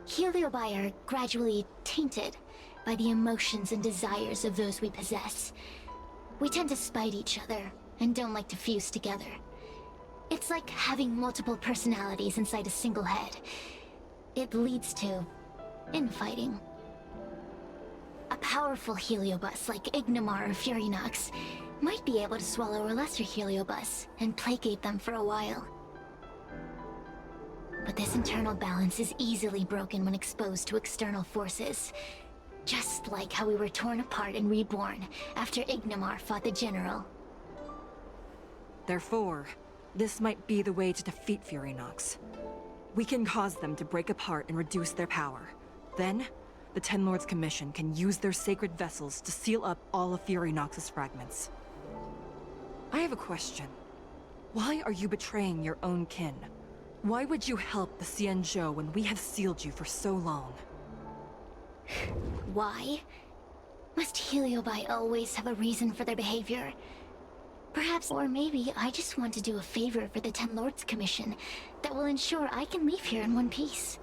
Heliobi are gradually tainted by the emotions and desires of those we possess. We tend to spite each other and don't like to fuse together. It's like having multiple personalities inside a single head. It leads to infighting. A powerful Heliobus like Ignimar or Fury Nox might be able to swallow a lesser Heliobus and placate them for a while. But this internal balance is easily broken when exposed to external forces. Just like how we were torn apart and reborn after Ignimar fought the General. Therefore, this might be the way to defeat Furynox. We can cause them to break apart and reduce their power. Then, the Ten Lords Commission can use their sacred vessels to seal up all of Furynox's fragments. I have a question. Why are you betraying your own kin? Why would you help the Sanchžou when we have sealed you for so long? Why? Must Heliobi always have a reason for their behavior? Perhaps, or maybe I just want to do a favor for the Ten Lords Commission that will ensure I can leave here in one piece.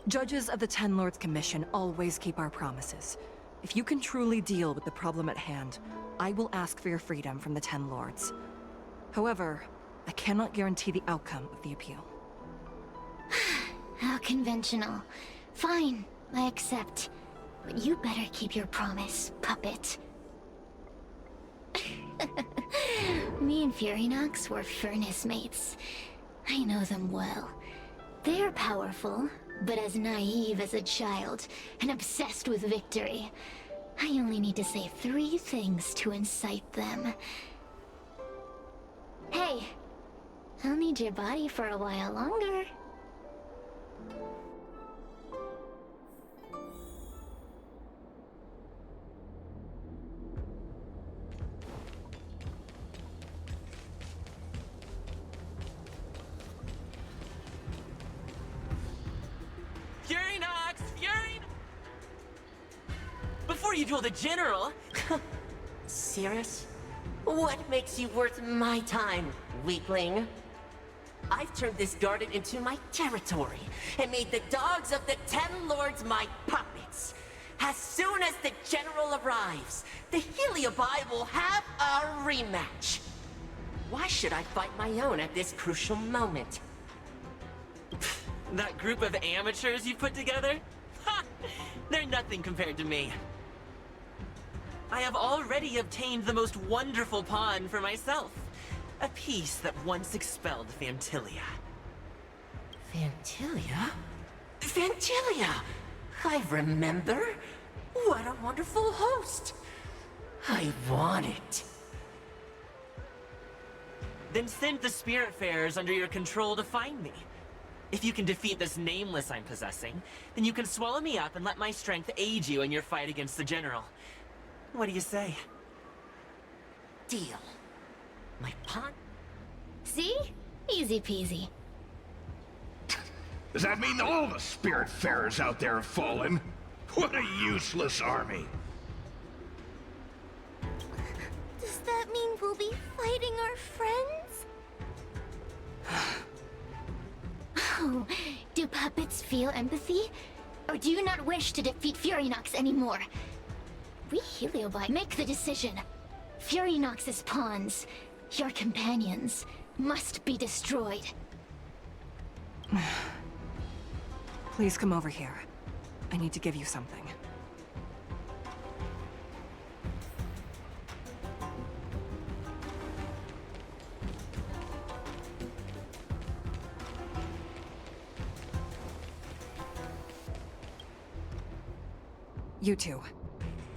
Judges of the Ten Lords Commission always keep our promises. If you can truly deal with the problem at hand, I will ask for your freedom from the Ten Lords. However, I cannot guarantee the outcome of the appeal. How conventional. Fine, I accept. But you better keep your promise, puppet. Me and Furynox were furnace mates. I know them well. They're powerful, but as naive as a child, and obsessed with victory. I only need to say 3 things to incite them. Hey, I'll need your body for a while longer. Before you duel the General! Serious? What makes you worth my time, weakling? I've turned this garden into my territory, and made the dogs of the Ten Lords my puppets. As soon as the General arrives, the Heliobi will have a rematch. Why should I fight my own at this crucial moment? That group of amateurs you put together? Ha! They're nothing compared to me. I have already obtained the most wonderful pawn for myself. A piece that once expelled Phantilia. Phantilia? Phantilia! I remember. What a wonderful host. I want it. Then send the Spiritfarers under your control to find me. If you can defeat this nameless I'm possessing, then you can swallow me up and let my strength aid you in your fight against the General. What do you say? Deal. My pawn? See? Easy peasy. Does that mean all the Spiritfarers out there have fallen? What a useless army. Does that mean we'll be fighting our friends? Oh, do puppets feel empathy? Or do you not wish to defeat Furynox anymore? We Heliobi make the decision. Furynox's pawns, your companions, must be destroyed. Please come over here. I need to give you something. You two,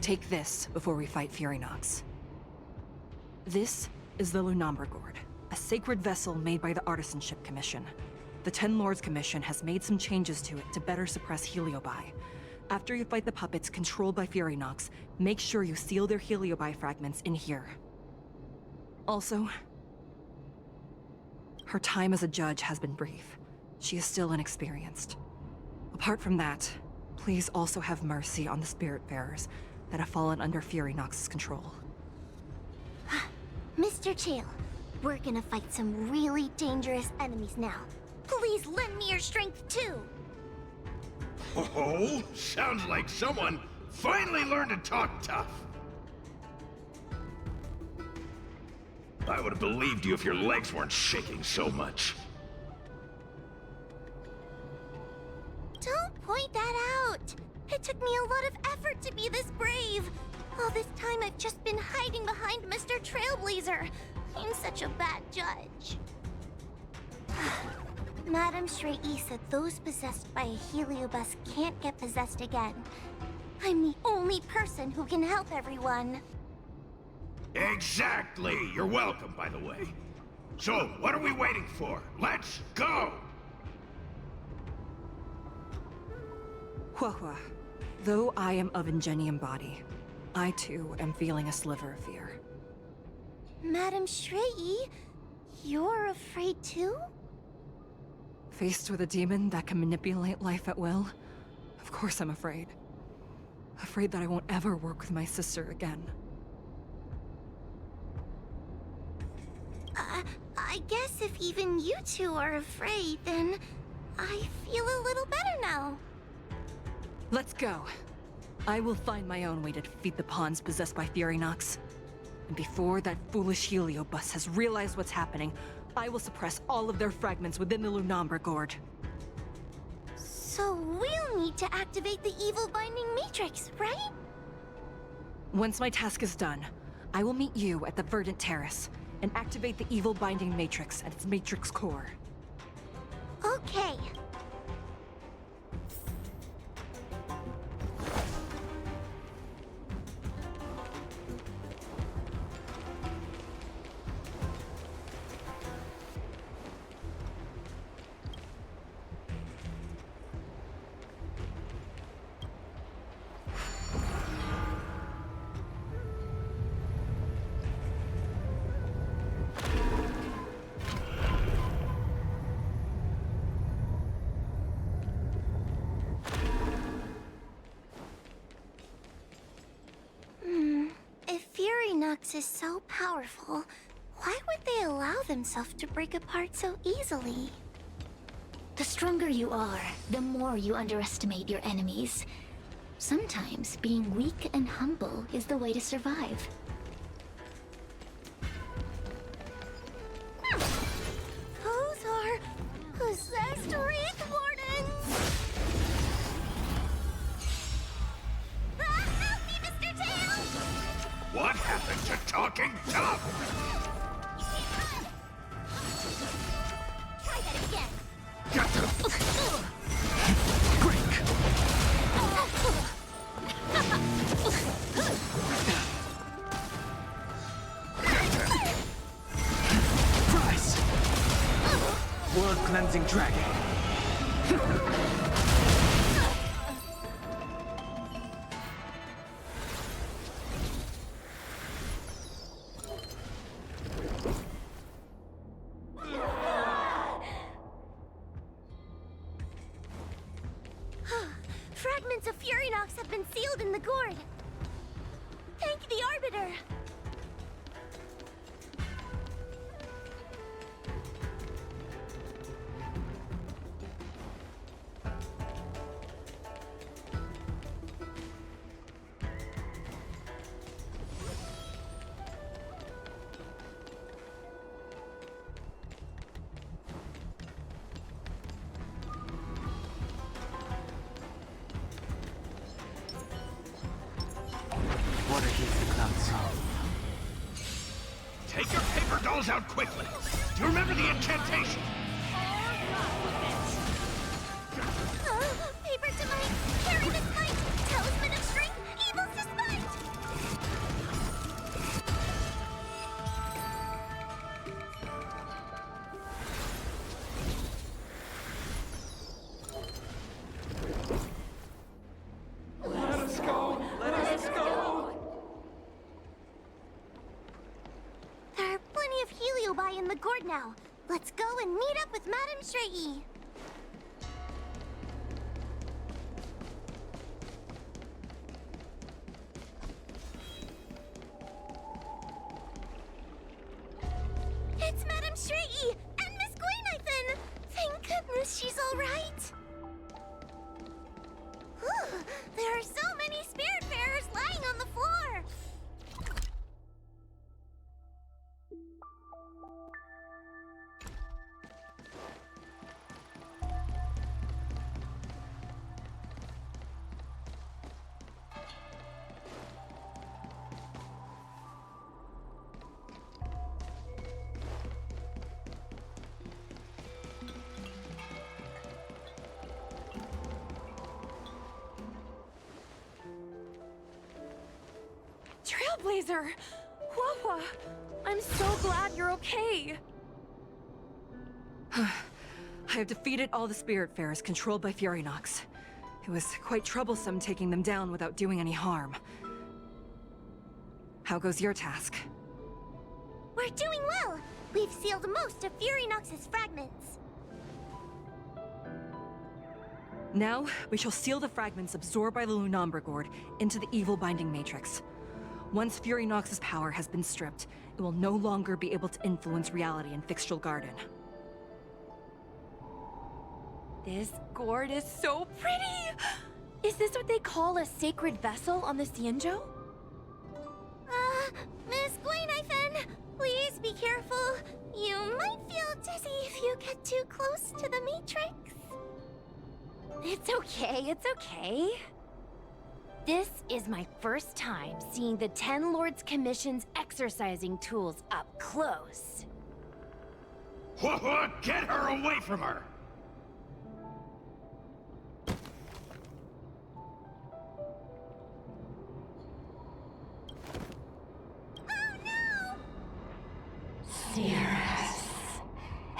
take this before we fight Furynox. This is the Lunambra Gourd, a sacred vessel made by the Artisanship Commission. The Ten Lords Commission has made some changes to it to better suppress Heliobi. After you fight the puppets controlled by Furynox, make sure you seal their Heliobi fragments in here. Also, her time as a judge has been brief. She is still inexperienced. Apart from that, please also have mercy on the Spiritfarers that have fallen under Furynox's control. Mr. Chael, we're gonna fight some really dangerous enemies now. Please lend me your strength too! Oh, sounds like someone finally learned to talk tough. I would have believed you if your legs weren't shaking so much. Don't point that out! It took me a lot of effort to be this brave. All this time I've just been hiding behind Mr. Trailblazer. I'm such a bad judge. Madame Shrei said those possessed by a heliobus can't get possessed again. I'm the only person who can help everyone. Exactly! You're welcome, by the way. So, what are we waiting for? Let's go! Huahua, though I am of Ingenium body, I too am feeling a sliver of fear. Madame Shrei, you're afraid too? Faced with a demon that can manipulate life at will, of course I'm afraid. Afraid that I won't ever work with my sister again. I guess if even you two are afraid, then I feel a little better now. Let's go. I will find my own way to defeat the pawns possessed by Fury Nox. And before that foolish heliobus has realized what's happening, I will suppress all of their fragments within the Lunambra Gourd. So we'll need to activate the evil binding matrix, right? Once my task is done, I will meet you at the Verdant Terrace and activate the evil binding matrix at its matrix core. Okay. If Fury Nox is so powerful, why would they allow themselves to break apart so easily? The stronger you are, the more you underestimate your enemies. Sometimes being weak and humble is the way to survive. Those are possessed Wraith Wardens! Help me, Mr. Tails! What happened to talking tough? Try that again. Get the... Prize! World Cleansing Dragon. Fragments of Fury Nox have been sealed in the gourd. Thank the Arbiter. Water heats the clouds. Take your paper dolls out quickly. Do you remember the incantation? Paper to might, carry this might, talisman of strength, evil despite! Let us go! Let us go! There are plenty of heliobi in the gourd now. Let's go and meet up with Madame Shrei. It's Madame Shrei and Miss Gwaynithan! Thank goodness she's all right. There are so many spiritfarers lying on the floor. Blazer! Wawa! I'm so glad you're okay! I have defeated all the Spiritfarers controlled by Furynox. It was quite troublesome taking them down without doing any harm. How goes your task? We're doing well! We've sealed most of Furynox's fragments. Now, we shall seal the fragments absorbed by the Lunambra Gourd into the evil binding matrix. Once Furynox's power has been stripped, it will no longer be able to influence reality in Fixtral Garden. This gourd is so pretty! Is this what they call a sacred vessel on the Xianzhou? Miss Guinevere, please be careful. You might feel dizzy if you get too close to the Matrix. It's okay, it's okay. This is my first time seeing the Ten Lords Commission's exercising tools up close. Get her away from her! Cirrus.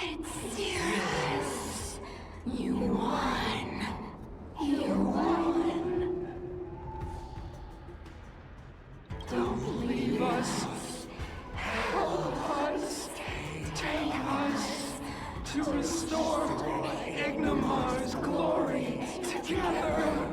It's Cirrus. You won. You won. Don't leave us. Help us. Take us to restore Ignimar's glory together.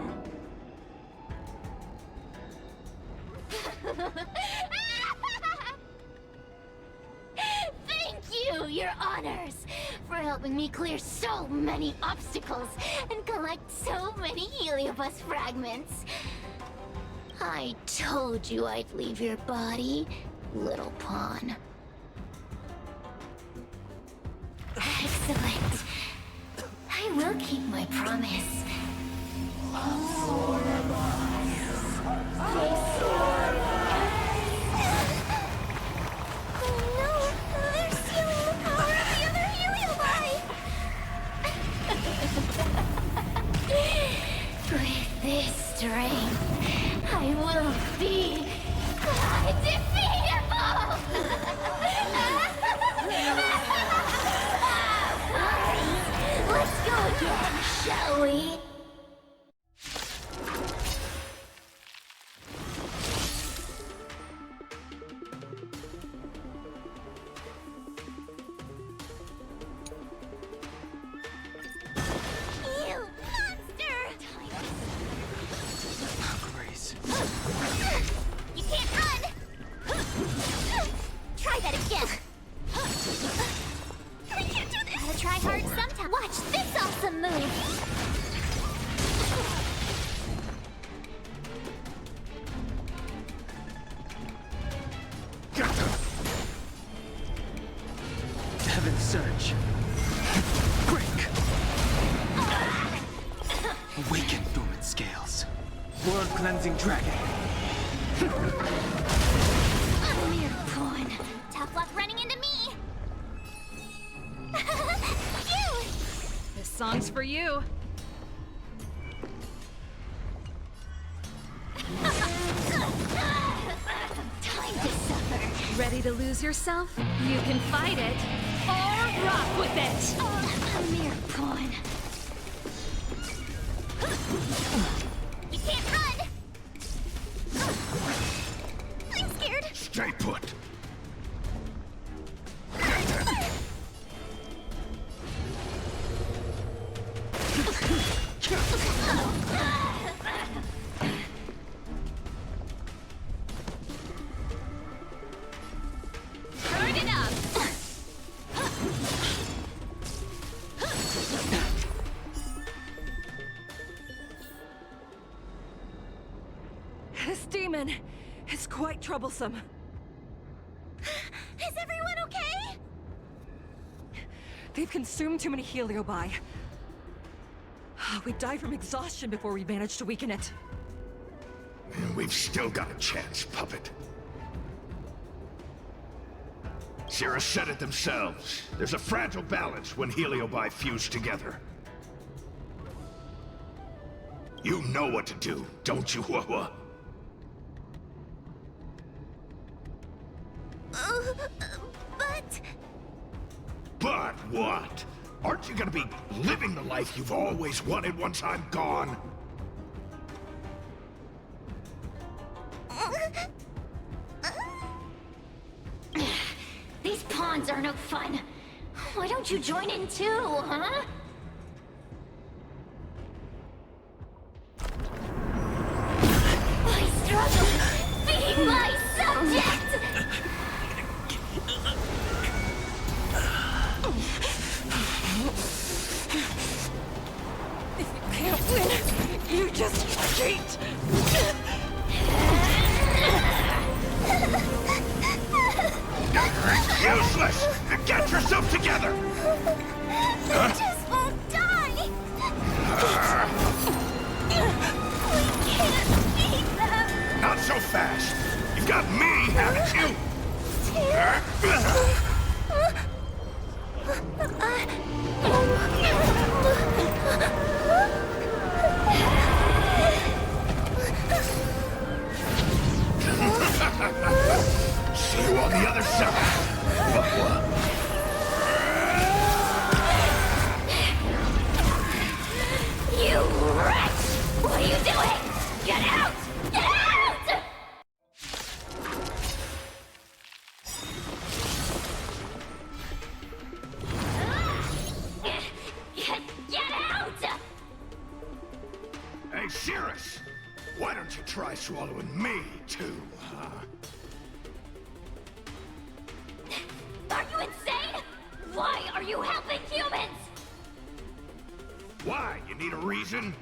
Your honors, for helping me clear so many obstacles and collect so many Heliobus fragments. I told you I'd leave your body, little pawn. Excellent. I will keep my promise. With this strength, I will be undefeatable! Let's go again, shall we? Surge. Break. Awaken dormant scales. World cleansing dragon. Mere pawn. Tough luck running into me. You. This song's for you. Time to suffer. Ready to lose yourself? You can fight it. Or rock with it! A mere pawn. You can't run! I'm scared. Stay put. Turn it up! This demon is quite troublesome. Is everyone okay? They've consumed too many Heliobi. We died from exhaustion before we managed to weaken it. We've still got a chance, puppet. Cirrus said it themselves. There's a fragile balance when Heliobi fuse together. You know what to do, don't you, Wawa? But... But what? Aren't you gonna be living the life you've always wanted once I'm gone? These pawns are no fun. Why don't you join in too, huh? I struggle being my subject! If you can't win, you just cheat! Useless! Get yourself together! They just won't die! We can't beat them! Not so fast! You've got me, haven't you? See you on the other side! You wretch! What are you doing? Get out! Get out! Get out! Hey, Cirrus! Why don't you try swallowing me, too, huh? Are you insane? Why are you helping humans? Why? You need a reason?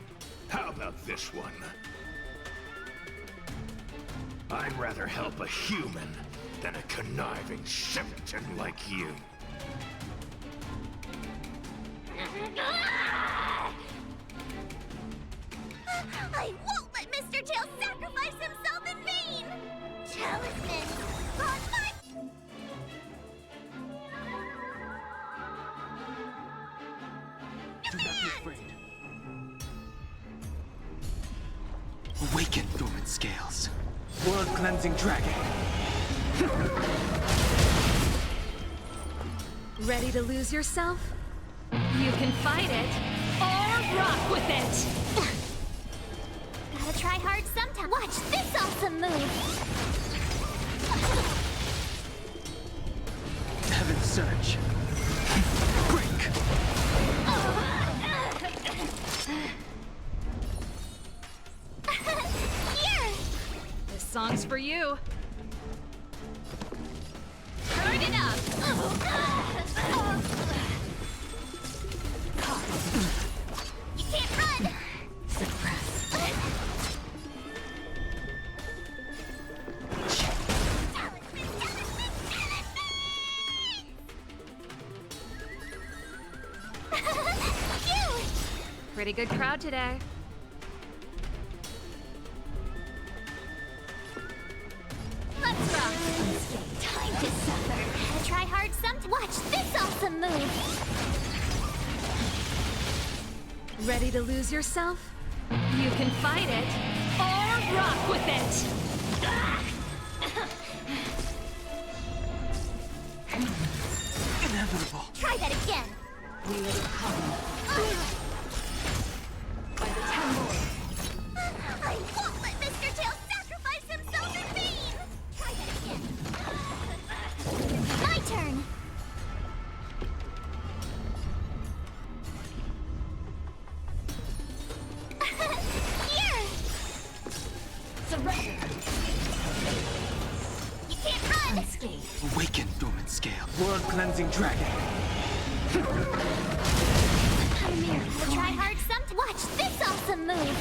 How about this one? I'd rather help a human than a conniving simpleton like you. I won't let Mr. Tail sacrifice himself in vain! Talisman! On my... Do not be afraid. Awaken, dormant scales. World-cleansing dragon. Ready to lose yourself? You can fight it, or rock with it! Gotta try hard sometime. Watch this awesome move! Heaven surge. Break. Here! This song's for you. Turn it up! You can't run! Pretty good crowd today. Let's rock! Time to suffer. Gotta try hard sometime. Watch this awesome move! Ready to lose yourself? You can fight it, or rock with it! Inevitable. Try that again! We will come by the 10 Lords. I won't let Mr. Tail sacrifice himself in vain! Try that again. My turn! Here! Surrender. You can't run! Unscathed. Awaken, dormant scale. World-cleansing dragon. Try hard sometime. Watch this awesome move!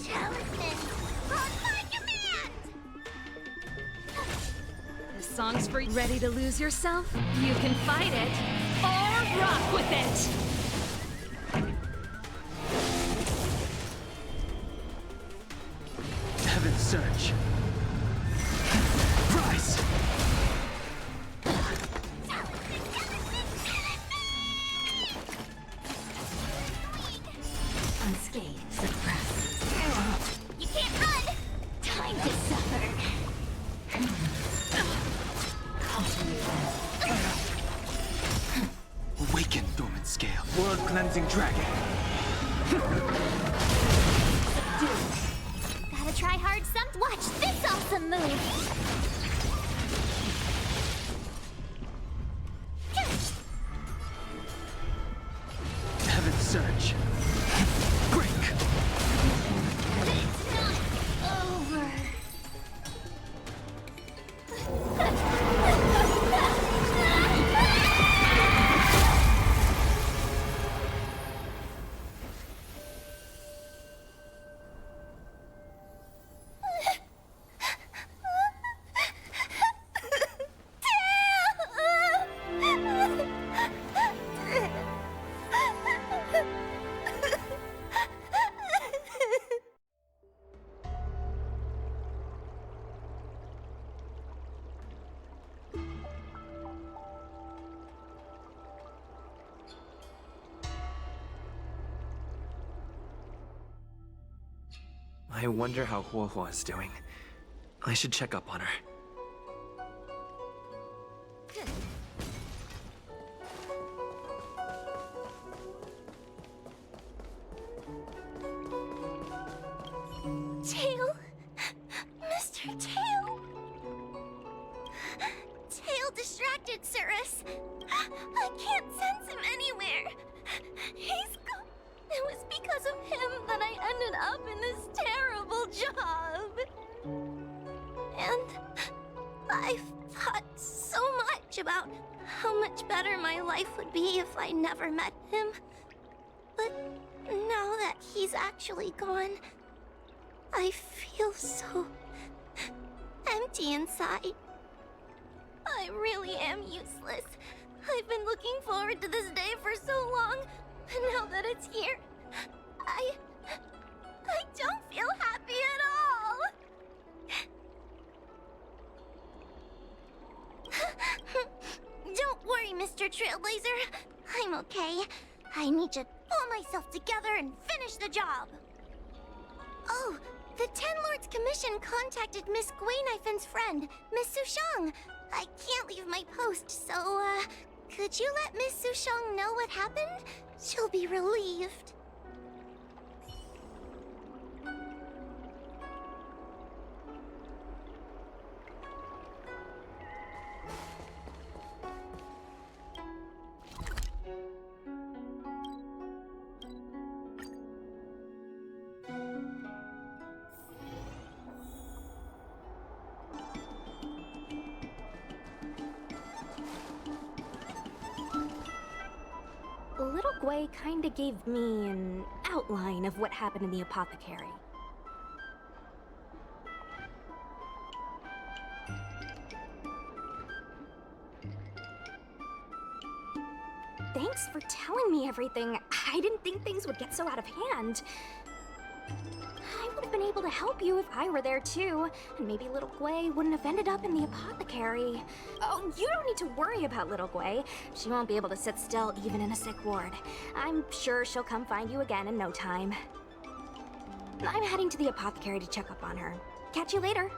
Talisman! On my command! This song's for you. Ready to lose yourself? You can fight it, or rock with it! Heaven surge. Rise. World-cleansing dragon. Gotta try hard some. Watch this awesome move. Heaven surge. Break. It's not over. I wonder how Huohuo is doing. I should check up on her. Tail? Mr. Tail? Tail distracted, Cirrus. I can't sense him anywhere. He's gone. It was because of him that I ended up in this terrible job. And I've thought so much about how much better my life would be if I never met him. But now that he's actually gone, I feel so empty inside. I really am useless. I've been looking forward to this day for so long, and now that it's here, I don't feel happy at all. Don't worry, Mr. Trailblazer. I'm okay. I need to pull myself together and finish the job. Oh, the Ten Lords Commission contacted Miss Guinaifin's friend, Miss Sushang. I can't leave my post, so, could you let Miss Sushang know what happened? She'll be relieved. Little Gui kinda gave me an outline of what happened in the apothecary. Thanks for telling me everything. I didn't think things would get so out of hand. I would have been able to help you if I were there too, and maybe Little Gui wouldn't have ended up in the apothecary. Oh, you don't need to worry about Little Gui. She won't be able to sit still even in a sick ward. I'm sure she'll come find you again in no time. I'm heading to the apothecary to check up on her. Catch you later.